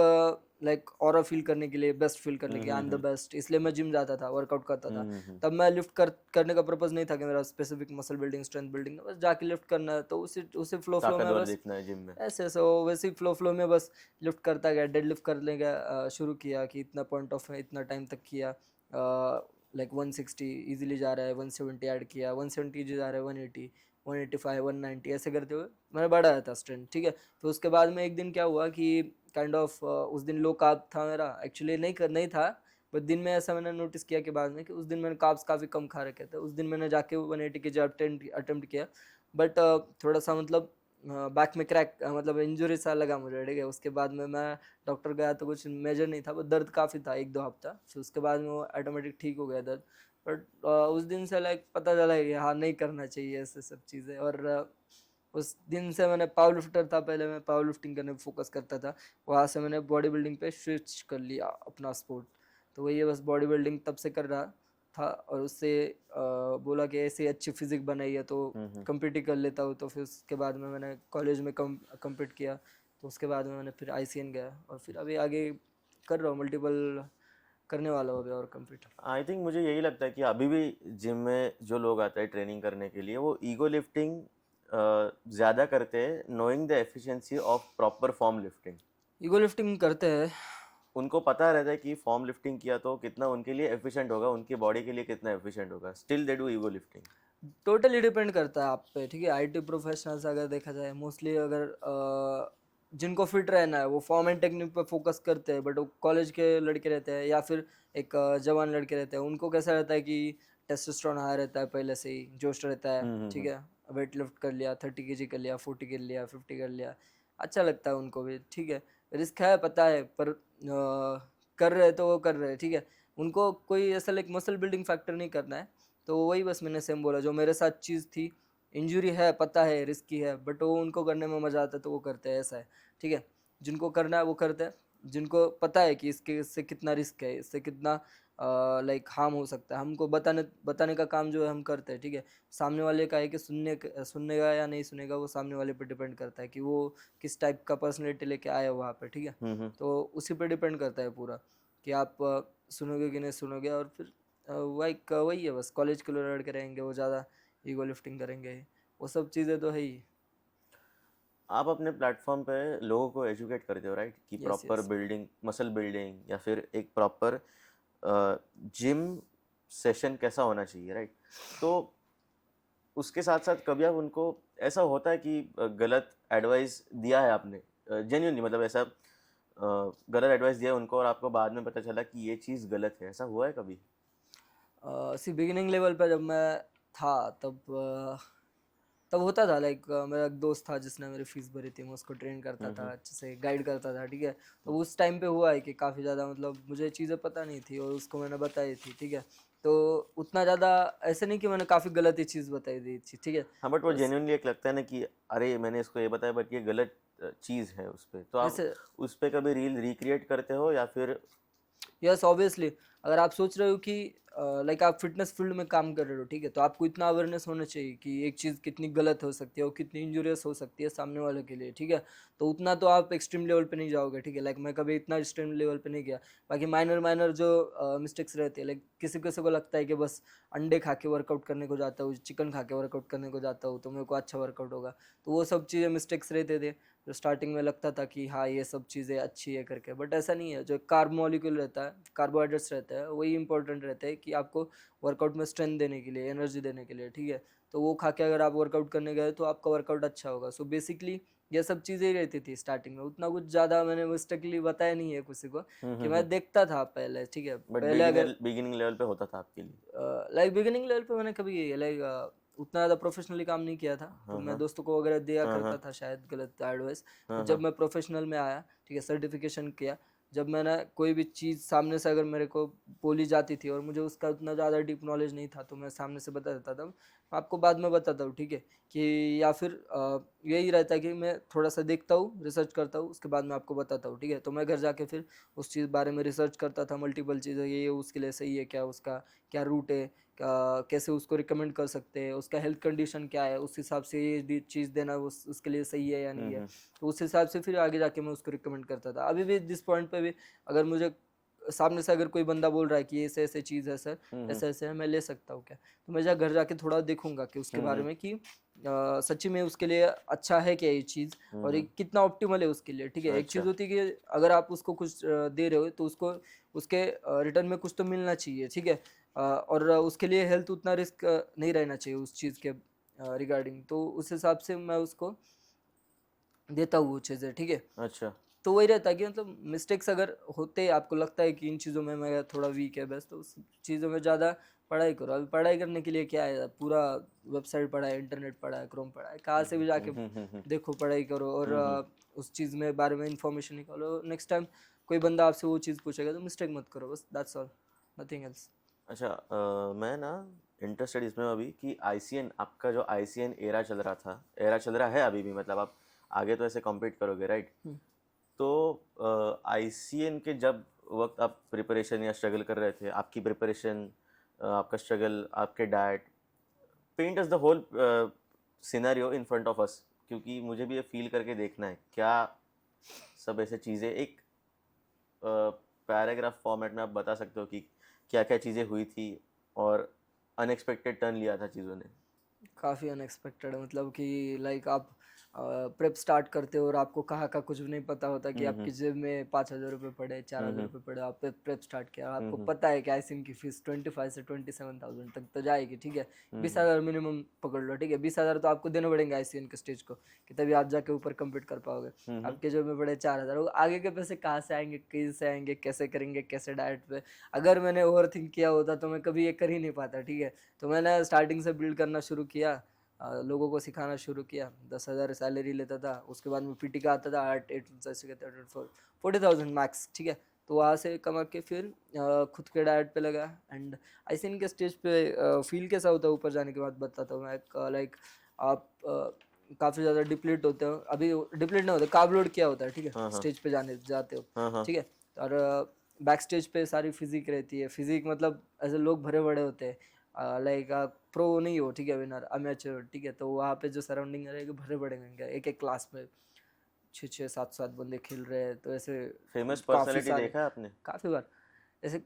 लाइक ऑरा फील करने के लिए, बेस्ट फील करने के लिए, आई एम द बेस्ट, इसलिए मैं जिम जाता था, वर्कआउट करता था। तब मैं लिफ्ट करने का पर्पज नहीं था कि मेरा specific muscle building strength building, बस जाके लिफ्ट करना है, तो उसी उसी फ्लो में ताकतवर बस दिखना है जिम में। ऐसे ऐसे वो वैसे फ्लो में बस लिफ्ट करता गया, डेड लिफ्ट करने का शुरू किया कि इतना पॉइंट ऑफ है, इतना टाइम तक किया, लाइक 160 इजीली जा रहा है, 170 ऐड किया, 170 इजी जा रहा है, 180, 185, 190 ऐसे करते हुए मैंने बढ़ाया था स्ट्रेंथ, ठीक है। तो उसके बाद में एक दिन क्या हुआ कि काइंड ऑफ उस दिन लो कार्ब था मेरा, एक्चुअली नहीं था, बट दिन में ऐसा मैंने नोटिस किया कि बाद में कि उस दिन मैंने कार्ब्स काफ़ी कम खा रखे थे, उस दिन मैंने जाके 180 के जो अटेम्प्ट किया, बट थोड़ा सा मतलब बैक में क्रैक, मतलब इंजरी सा लगा मुझे, ठीक है। उसके बाद में मैं डॉक्टर गया तो कुछ मेजर नहीं था, बट दर्द काफ़ी था 1-2 हफ्ता, फिर उसके बाद में वो ऑटोमेटिक ठीक हो गया दर्द। बट उस दिन से लाइक पता चला कि हाँ नहीं करना चाहिए ऐसे सब चीज़ें। और उस दिन से मैंने पावर लिफ्टर था पहले, मैं पावर लिफ्टिंग करने पे फोकस करता था, वहाँ से मैंने बॉडी बिल्डिंग पे स्विच कर लिया अपना स्पोर्ट। तो वही है, बस बॉडी बिल्डिंग तब से कर रहा था, और उससे बोला कि ऐसे अच्छी फिजिक बनाई है तो कम्पीट ही कर लेता हूँ। तो फिर उसके बाद में मैंने कॉलेज में कम्पीट किया, तो उसके बाद में मैंने फिर आईसीएन गया, और फिर अभी आगे कर रहा हूँ, मल्टीपल करने वाला हूँ अभी और कम्पीट। आई थिंक मुझे यही लगता है कि अभी भी जिम में जो लोग आते हैं ट्रेनिंग करने के लिए, वो ईगो लिफ्टिंग ज़्यादा करते हैं, knowing the efficiency of proper form lifting. Ego lifting करते हैं। उनको पता रहता है कि फॉर्म लिफ्टिंग किया तो कितना उनके लिए एफिशिएंट होगा, उनकी बॉडी के लिए कितना एफिशिएंट होगा, still they do ego lifting. Totally depend करता है आप पे, ठीक है। आईटी प्रोफेशनल्स अगर देखा जाए मोस्टली, अगर जिनको फिट रहना है वो फॉर्म एंड टेक्निक पे फोकस करते हैं, बट वो कॉलेज के लड़के रहते हैं या फिर एक जवान लड़के रहते हैं, उनको कैसा रहता है कि टेस्टोस्टेरोन हाई रहता है, पहले से ही जोश रहता है, ठीक है। वेट लिफ्ट कर लिया, 30 kg कर लिया, 40 कर लिया, 50 कर लिया, अच्छा लगता है उनको भी, ठीक है। रिस्क है पता है, पर कर रहे तो वो कर रहे हैं, ठीक है। उनको कोई ऐसा लाइक मसल बिल्डिंग फैक्टर नहीं करना है। तो वही बस मैंने सेम बोला, जो मेरे साथ चीज़ थी, इंजरी है पता है, रिस्की है, बट वो उनको करने में मज़ा आता है तो वो करते हैं, ऐसा है, ठीक है। जिनको करना है वो करते हैं, जिनको पता है कि इससे कितना रिस्क है, इससे कितना लाइक हार्म हो सकता है, हमको बताने बताने का काम जो है हम करते हैं, ठीक है। सामने वाले का है कि सुननेगा या नहीं सुनेगा, वो सामने वाले पे डिपेंड करता है कि वो किस टाइप का पर्सनैलिटी लेके आया वहाँ पे, ठीक है। तो उसी पे डिपेंड करता है पूरा कि आप सुनोगे कि नहीं सुनोगे। और फिर वही है, बस कॉलेज के लोग लड़के रहेंगे वो ज़्यादा ईगो लिफ्टिंग करेंगे, वो सब चीज़ें तो है ही। आप अपने प्लेटफॉर्म पे लोगों को एजुकेट करते हो, राइट, कि yes proper yes. Building, muscle building, या फिर एक प्रॉपर जिम सेशन कैसा होना चाहिए, राइट। तो उसके साथ साथ कभी आप उनको, ऐसा होता है कि गलत एडवाइस दिया है आपने, जेन्युइनली, मतलब ऐसा गलत एडवाइस दिया है उनको और आपको बाद में पता चला कि ये चीज़ गलत है, ऐसा हुआ है कभी? सी बिगिनिंग लेवल पे जब मैं था, तब होता था लाइक, मेरा एक दोस्त था जिसने मेरी फीस भरी थी, मैं उसको ट्रेन करता था, अच्छे से गाइड करता था, ठीक है। तो उस टाइम पे हुआ है कि काफ़ी ज़्यादा मतलब मुझे चीज़ें पता नहीं थी और उसको मैंने बताई थी, ठीक है। तो उतना ज़्यादा ऐसे नहीं कि मैंने काफ़ी गलत ही चीज़ बताई दी थी, ठीक है। हाँ, बट वो बस जेन्युइनली एक लगता है ना कि अरे मैंने इसको ये बताया बट ये गलत चीज़ है उस पे, तो आप जैसे, उस पे कभी रील रिक्रिएट करते हो या फिर? यस ऑब्वियसली, अगर आप सोच रहे हो कि लाइक आप फिटनेस फील्ड में काम कर रहे हो, ठीक है, तो आपको इतना अवेयरनेस होना चाहिए कि एक चीज़ कितनी गलत हो सकती है और कितनी इंजूरियस हो सकती है सामने वाले के लिए, ठीक है। तो उतना तो आप एक्सट्रीम लेवल पे नहीं जाओगे, ठीक है। लाइक मैं कभी इतना एक्सट्रीम लेवल पे नहीं गया। बाकी माइनर माइनर जो मिस्टेक्स रहते हैं, लाइक किसी किसी को लगता है कि बस अंडे खा के वर्कआउट करने को जाता हूँ, चिकन खा के वर्कआउट करने को जाता हूँ तो मेरे को अच्छा वर्कआउट होगा, तो वो सब चीज़ें मिस्टेक्स रहते थे। जो स्टार्टिंग में लगता था कि हाँ ये सब चीज़ें अच्छी है करके, बट ऐसा नहीं है। जो कार्ब मॉलिक्यूल रहता है, कार्बोहाइड्रेट्स रहता है, वही इंपॉर्टेंट रहता है कि आपको वर्कआउट में स्ट्रेंथ देने के लिए, एनर्जी देने के लिए, ठीक है। तो वो खा के अगर आप वर्कआउट करने गए तो आपका वर्कआउट अच्छा होगा। सो बेसिकली ये सब चीज़ें ही रहती थी स्टार्टिंग में। उतना कुछ ज़्यादा मैंने मिस्टेकली बताया नहीं है किसी को कि मैं देखता था पहले, ठीक है? बट पहले अगर बिगिनिंग लेवल पे होता था आपके लिए? लाइक बिगिनिंग लेवल पे मैंने कभी उतना ज़्यादा प्रोफेशनली काम नहीं किया था, तो हाँ, मैं हाँ। दोस्तों को वगैरह दिया हाँ, करता हाँ। था शायद गलत एडवाइस। हाँ, तो हाँ। जब मैं प्रोफेशनल में आया, ठीक है, सर्टिफिकेशन किया, जब मैंने कोई भी चीज़ सामने से अगर मेरे को बोली जाती थी और मुझे उसका उतना ज़्यादा डीप नॉलेज नहीं था, तो मैं सामने से बता देता था। मैं आपको बाद में बताता हूँ, ठीक है? कि या फिर यही रहता है कि मैं थोड़ा-सा देखता हूँ, रिसर्च करता हूँ, उसके बाद मैं आपको बताता हूँ, ठीक है? तो मैं घर जाके फिर उस चीज़ बारे में रिसर्च करता था, मल्टीपल चीज़ें, ये उसके लिए सही है क्या, उसका क्या रूट है, कैसे उसको रिकमेंड कर सकते हैं, उसका हेल्थ कंडीशन क्या है, उस हिसाब से ये चीज़ देना उसके लिए सही है या हुँ, नहीं है। हुँ। तो उस हिसाब से फिर आगे जाके मैं उसको रिकमेंड करता था। अभी भी जिस पॉइंट पे भी अगर मुझे सामने से अगर कोई बंदा बोल रहा है कि ये ऐसे ऐसे चीज़ है सर, हुँ, हुँ। ऐसे ऐसे है, मैं ले सकता हूँ क्या, तो मैं घर जाके थोड़ा देखूंगा कि उसके हुँ, बारे हुँ। में कि सच्ची में उसके लिए अच्छा है क्या ये चीज़, हुँ, और ये हुँ। कितना ऑप्टिमल है उसके लिए, ठीक है? एक चीज़ अच्छा। होती है कि अगर आप उसको कुछ दे रहे हो तो उसको उसके रिटर्न में कुछ तो मिलना चाहिए, ठीक है? और उसके लिए हेल्थ उतना रिस्क नहीं रहना चाहिए उस चीज़ के रिगार्डिंग, तो उस हिसाब से मैं उसको देता हूँ वो चीज़ें, ठीक है? अच्छा। तो वही रहता है कि मतलब मिस्टेक्स अगर होते, आपको लगता है कि इन चीज़ों में मैं थोड़ा वीक है बस, तो उस चीज़ों में ज़्यादा पढ़ाई करो। अभी पढ़ाई करने के लिए क्या है, पूरा वेबसाइट पढ़ा है, इंटरनेट पढ़ा है, क्रोम पढ़ा है, कहाँ हुँ, से भी हुँ, जाके हुँ, हुँ, हुँ। देखो, पढ़ाई करो और हुँ, हुँ। उस चीज़ में बारे में इंफॉर्मेशन निकालो। नेक्स्ट टाइम कोई बंदा आपसे वो चीज़ पूछेगा तो मिस्टेक मत करो, बस दैट्स ऑल, नथिंग एल्स। अच्छा, मैं ना इंटरेस्टेड इसमें अभी कि आईसीएन, आपका जो आईसीएन एरा चल रहा है अभी भी, मतलब आप आगे तो ऐसे कॉम्पीट करोगे, राइट? हुँ। तो आईसीएन के जब वक्त आप प्रिपरेशन या स्ट्रगल कर रहे थे, आपकी प्रिपरेशन, आपका स्ट्रगल, आपके diet, paint us the whole scenario in front of us, क्योंकि मुझे भी ये फील करके देखना है क्या सब ऐसे चीज़ें एक पैराग्राफ फॉर्मेट में आप बता सकते हो कि क्या क्या चीज़ें हुई थी और अनएक्सपेक्टेड टर्न लिया था चीज़ों ने? काफ़ी अनएक्सपेक्टेड है, मतलब कि लाइक आप प्रेप स्टार्ट करते हो और आपको कहाँ का कुछ भी नहीं पता होता कि हुँ, आपकी हुँ। जेब में 5,000 रुपये पड़े, चार हुँ, हज़ार हुँ। रुपये पड़े, आप प्रेप स्टार्ट किया, हुँ, आपको हुँ। पता है कि आईसीएम की फीस 25 से 27,000 तक तो जाएगी, ठीक है? हुँ, हुँ। 20,000 मिनिमम पकड़ लो, ठीक है? 20,000 तो आपको देने पड़ेंगे आईसीएन के स्टेज को, कि तभी आप जाके ऊपर कम्पीट कर पाओगे। हुँ, हुँ। आपके जेब में पड़े 4,000, वो आगे के पैसे कहाँ से आएंगे, कैसे आएंगे, कैसे करेंगे, कैसे डाइट पे? अगर मैंने ओवर थिंक किया होता तो मैं कभी ये कर ही नहीं पाता, ठीक है? तो मैंने स्टार्टिंग से बिल्ड करना शुरू किया, लोगों को सिखाना शुरू किया। 10,000 सैलरी लेता था, उसके बाद में पीटी का आता था 8 8 ऐसे कहते हैं 40,000 मैक्स, ठीक है? तो वहाँ से कमा के फिर खुद के डाइट पे लगा। एंड आईसीएन के स्टेज पे फील कैसा होता है ऊपर जाने के बाद बताता हूँ मैं। लाइक आप काफ़ी ज़्यादा डिप्लीट होते हो, अभी डिप्लीट नहीं होते, कार्ब लोड किया होता है, ठीक है? हाँ, हाँ। स्टेज पे जाते हो, हाँ, हाँ। ठीक है? और बैक स्टेज पे सारी फिजिक रहती है, फिजिक मतलब ऐसे लोग भरे बड़े होते हैं, लाइक प्रो नहीं हो, ठीक है, विनर अमेचर, ठीक है? तो वहाँ पे जो सराउंडिंग रहेगी भरे पड़े होंगे, एक एक क्लास में 6 6 7 7 बंदे खेल रहे हैं, तो ऐसे फेमस काफ़ी पर्सनैलिटी सारे, देखा है आपने? काफ़ी बार ऐसे।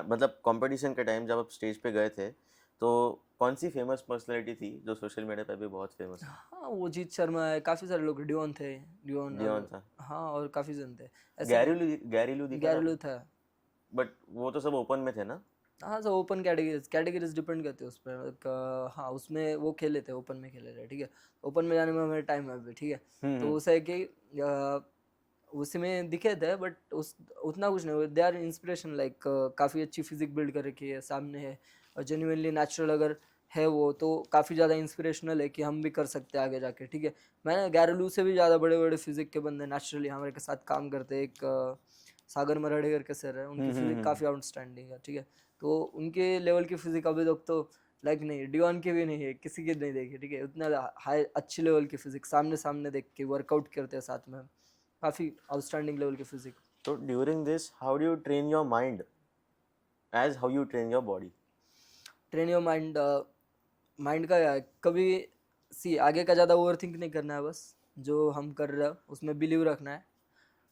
मतलब कंपटीशन के टाइम जब आप स्टेज पे गए थे, तो कौन सी फेमस पर्सनैलिटी थी जो सोशल मीडिया पे भी बहुत फेमस है? हाँ, वो जीत शर्मा है, काफ़ी सारे लोग, डियोन थे, डियोन, डियोन और था। हाँ, और काफ़ी जन थे ऐसे। गैरी लू दिखा था गैरिलो आपने? था। बट वो तो सब ओपन में थे ना? हाँ, सब ओपन कैटेगरीज डिपेंड करते हैं उस पर। हाँ, उसमें वो खेले थे, ओपन में खेले थे, ठीक है? ओपन में जाने में हमें टाइम है अभी, ठीक है? हुँ, तो हुँ। उसे है कि उसमें दिखे थे, बट उस उतना कुछ नहीं, दे आर इंस्पिरेशन, लाइक काफ़ी अच्छी फिजिक बिल्ड कर रखी है, सामने है, और जेन्युइनली नेचुरल अगर है वो, तो काफ़ी ज़्यादा इंस्पिरेशनल है कि हम भी कर सकते हैं आगे जाके, ठीक है? मैंने गैरलू से भी ज़्यादा बड़े बड़े फिजिक के बंदे नेचुरली हमारे के साथ काम करते हैं। एक सागर मराठे करके सर है, उनकी हुँ, हुँ, फिजिक हुँ। काफ़ी आउटस्टैंडिंग है, ठीक है? तो उनके लेवल की फिजिक अभी तक तो लाइक नहीं, डियोन की भी नहीं है, किसी की नहीं देखी, ठीक है? उतना हाई अच्छी लेवल की फिजिक सामने सामने देख के वर्कआउट करते हैं साथ में, काफ़ी आउटस्टैंडिंग लेवल की फिजिक। तो during this how do you train your mind as how you train your body? Train your mind, mind का क्या है, कभी सी आगे का ज़्यादा ओवर थिंक नहीं करना है, बस जो हम कर रहे हैं उसमें बिलीव रखना है,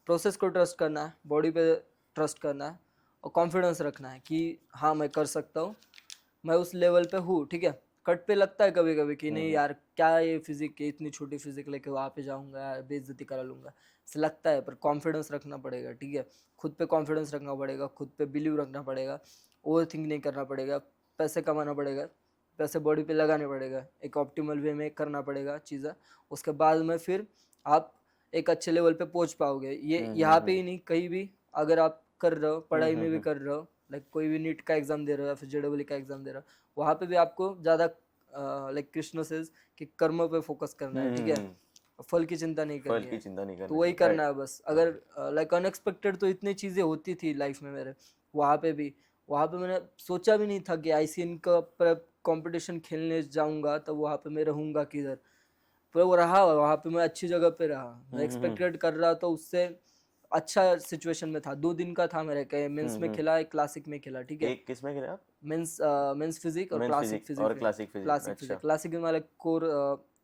प्रोसेस को ट्रस्ट करना है, बॉडी पे ट्रस्ट करना है, और कॉन्फिडेंस रखना है कि हाँ मैं कर सकता हूँ, मैं उस लेवल पे हूँ, ठीक है? कट पे लगता है कभी कभी कि हुँ, नहीं हुँ। यार, क्या ये फिजिक की इतनी छोटी फिजिक लेके वहाँ पे जाऊँगा यार, बेइज्जती करा लूँगा, ऐसा लगता है, पर कॉन्फिडेंस रखना पड़ेगा, ठीक है? खुद पे कॉन्फिडेंस रखना पड़ेगा, खुद पे बिलीव रखना पड़ेगा, ओवर थिंक नहीं करना पड़ेगा, पैसे कमाना पड़ेगा, पैसे बॉडी पे लगाने पड़ेगा, एक ऑप्टिमल वे में करना पड़ेगा चीज़ें, उसके बाद में फिर आप एक अच्छे लेवल पे पहुंच पाओगे। ये हम्म, यहाँ पे ही नहीं, कहीं भी अगर आप कर रहे हो, पढ़ाई में भी हम्म, कर रहे हो, लाइक कोई भी नीट का एग्जाम दे रहे हो या फिर जेडब्ल्यू का एग्जाम दे रहे हो, वहाँ पे भी आपको ज़्यादा लाइक कृष्ण सेज कि कर्म पे फोकस करना है, ठीक है, हम्म, फल की चिंता नहीं फल करनी की है। चिंता नहीं तो करना वही चाहिए, करना राइट। है बस। अगर लाइक अनएक्सपेक्टेड तो इतनी चीज़ें होती थी लाइफ में मेरे, वहाँ पे भी, वहाँ पे मैंने सोचा भी नहीं था कि आईसीएन का कंपटीशन खेलने जाऊंगा, तो वहाँ पे मैं रहूंगा किधर, पर वो रहा, वहाँ पे मैं अच्छी जगह पे रहा। मैं हम्म, एक्सपेक्टेड कर रहा तो उससे अच्छा सिचुएशन में था। 2 दिन का था मेरे, मेंस में हम्म। खेला, एक क्लासिक में खेला, ठीक है। एक किस में खेले आप? मेंस मेंस फिजिक और मेंस क्लासिक फिजिक फिजिक और में। क्लासिक फिजिक, क्लासिक अच्छा। फिजिक, क्लासिक में हमारे कोर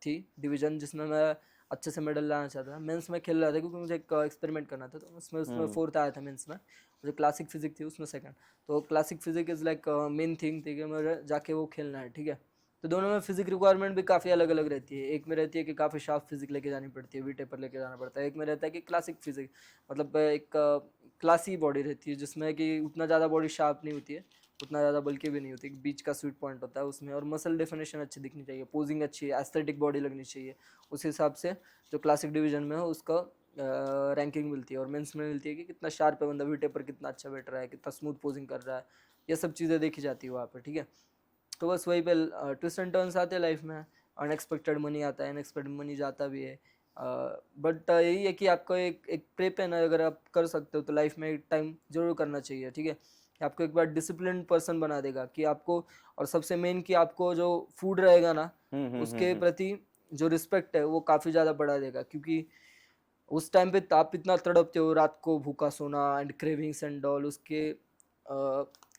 थी डिवीजन, जिसमें मैं अच्छे से मेडल लाना चाहता था। मेंस में खेल रहा था क्योंकि मुझे एक एक्सपेरिमेंट करना था, तो उसमें उसमें हम्म, फोर्थ आया था मेंस में। मुझे क्लासिक फिजिक थी, उसमें सेकंड। तो classic physique is like main thing, ठीक है, मुझे जाके वो खेलना है, ठीक है। तो दोनों में फिजिक रिक्वायरमेंट भी काफ़ी अलग अलग रहती है। एक में रहती है कि काफ़ी शार्प फिजिक लेके जानी पड़ती है, वी टेपर लेके जाना पड़ता है। एक में रहता है कि क्लासिक फिजिक, मतलब एक क्लासी बॉडी रहती है, जिसमें कि उतना ज़्यादा बॉडी शार्प नहीं होती है, उतना ज़्यादा बल्कि भी नहीं होती, बीच का स्वीट पॉइंट होता है उसमें। और मसल डेफिनेशन अच्छी दिखनी चाहिए, पोजिंग अच्छी है, एस्थेटिक बॉडी लगनी चाहिए। उस हिसाब से जो क्लासिक डिवीजन में हो उसका रैंकिंग मिलती है। और मेंस में मिलती है कि कितना शार्प है बंदा, वी टेपर कितना अच्छा बैठ रहा है, कितना स्मूथ पोजिंग कर रहा है, ये सब चीज़ें देखी जाती है वहाँ पर, ठीक है। तो बस वही पे ट्विस्ट एंड टर्न्स आते हैं लाइफ में। अनएक्सपेक्टेड मनी आता है, अनएक्सपेक्टेड मनी जाता भी है। बट यही है कि आपको एक एक प्रेप है ना, अगर आप कर सकते हो तो लाइफ में एक टाइम जरूर करना चाहिए, ठीक है। कि आपको एक बार डिसिप्लिन पर्सन बना देगा कि आपको, और सबसे मेन कि आपको जो फूड रहेगा ना, उसके हम्म। प्रति जो रिस्पेक्ट है वो काफ़ी ज़्यादा बढ़ा देगा। क्योंकि उस टाइम पे आप इतना तड़पते हो, रात को भूखा सोना एंड क्रेविंग्स एंड ऑल, उसके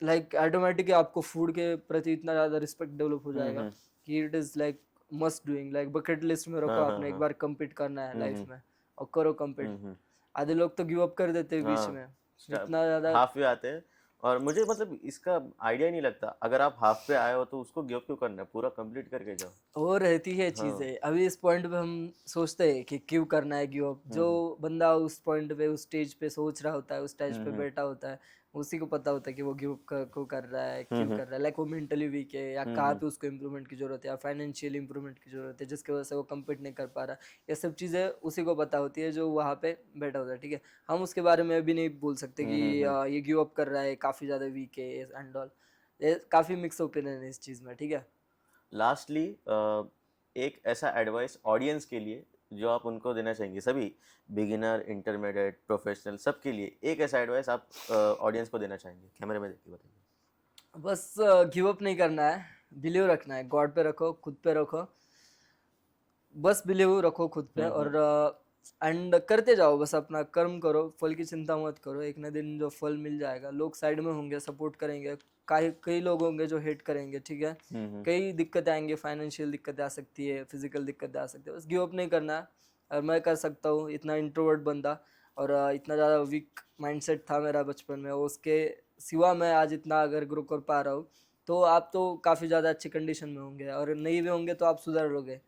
लाइक ऑटोमेटिकली आपको फूड के प्रति इतना ज़्यादा रिस्पेक्ट डेवलप हो जाएगा हम्म। कि it is like must doing, like bucket list में रखो, हाँ, हाँ, आपने एक हाँ। बार compete करना है लाइफ हम्म, में, और करो compete। हम्म। आधे लोग तो गिव अप कर देते हैं बीच हाँ, में, इतना ज़्यादा। हाफ वे आते हैं। और मुझे मतलब इसका आइडिया ही नहीं लगता, अगर आप हाफ पे आए हो तो उसको गिव क्यों करना है, पूरा कंप्लीट करके जाओ। और रहती है हाँ। चीज़ें, अभी इस पॉइंट पे हम सोचते हैं कि क्यों करना है गिव अप। जो हम्म, बंदा उस पॉइंट पे, उस स्टेज पे सोच रहा होता है, उस स्टेज पे हम्म, बैठा होता है, उसी को पता होता है कि वो गिव अप को कर रहा है, क्यों हम्म, कर रहा है। लाइक वो मेंटली वीक है, या कहाँ हम्म, पे उसको इम्प्रूवमेंट की जरूरत है, या फाइनेंशियल इम्प्रूवमेंट की जरूरत है, जिसकी वजह से वो कम्पीट नहीं कर पा रहा। ये सब चीज़ें उसी को पता होती है जो वहाँ पे बैठा होता है, ठीक है। हम उसके बारे में भी नहीं बोल सकते कि हम्म। ये गिव अप कर रहा है, काफ़ी ज़्यादा वीक है एंड ऑल। ये काफ़ी मिक्स ओपिनियन है इस चीज़ में, ठीक है। लास्टली एक ऐसा एडवाइस ऑडियंस के लिए जो आप उनको देना चाहेंगे, सभी बिगिनर, इंटरमीडिएट, प्रोफेशनल, सबके लिए एक ऐसा एडवाइस आप ऑडियंस को देना चाहेंगे, कैमरे में देख के बताइए। बस गिव अप नहीं करना है, बिलीव रखना है, गॉड पे रखो, खुद पे रखो। बस बिलीव रखो खुद पे, हम्म, और एंड करते जाओ, बस अपना कर्म करो, फल की चिंता मत करो। एक ना दिन जो फल मिल जाएगा। लोग साइड में होंगे, सपोर्ट करेंगे, कई कई लोग होंगे जो हेट करेंगे, ठीक है। हम्म, कई दिक्कतें आएंगी, फाइनेंशियल दिक्कतें आ सकती है, फिजिकल दिक्कतें आ सकती है, बस गिव अप नहीं करना है। और मैं कर सकता हूँ, इतना इंट्रोवर्ट बंदा, और इतना ज़्यादा वीक माइंडसेट था मेरा बचपन में, उसके सिवा मैं आज इतना अगर ग्रो कर पा रहा हूँ, तो आप तो काफ़ी ज़्यादा अच्छी कंडीशन में होंगे, और नहीं भी होंगे तो आप सुधर लोगे,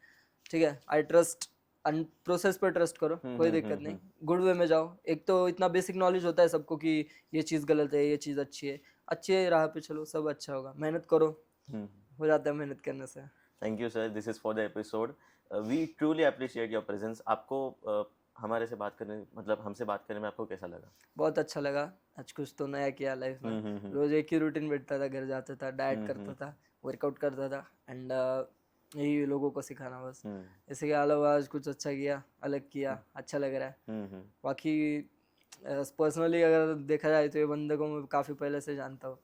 ठीक है। आई ट्रस्ट, प्रोसेस पर ट्रस्ट करो, कोई दिक्कत नहीं, गुड वे में जाओ। एक तो इतना बेसिक नॉलेज होता है सबको कि ये चीज़ गलत है, ये चीज़ अच्छी है, अच्छी राह पे चलो, सब अच्छा होगा, मेहनत करो, हम्म। हो जाता है मेहनत करने से। Thank you sir, this is for the episode. We truly appreciate your presence. आपको हमारे से बात करने, मतलब हमसे बात करने में आपको कैसा लगा? बहुत अच्छा लगा, आज कुछ तो नया किया लाइफ में। हम्म। रोज एक ही रूटीन बैठता था, घर जाता था, डाइट करता हम्म। था, वर्कआउट करता था, एंड यही लोगों को सिखाना बस। हम्म। इसके अलावा आज कुछ अच्छा किया, अलग किया, अच्छा लग रहा है। हम्म। बाकी पर्सनली अगर देखा जाए तो ये बंदे को मैं काफ़ी पहले से जानता हूँ।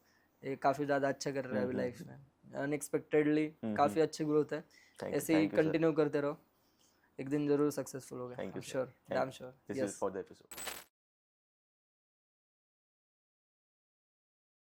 ये काफ़ी ज़्यादा अच्छा कर रहा है अभी लाइफ में, अनएक्सपेक्टेडली काफ़ी अच्छी ग्रोथ है। ऐसे ही थैंक यू सर। कंटिन्यू करते रहो, एक दिन ज़रूर सक्सेसफुल हो गए, I thank am you sir. Sure, thank damn you. Sure, this is yes. For the episode.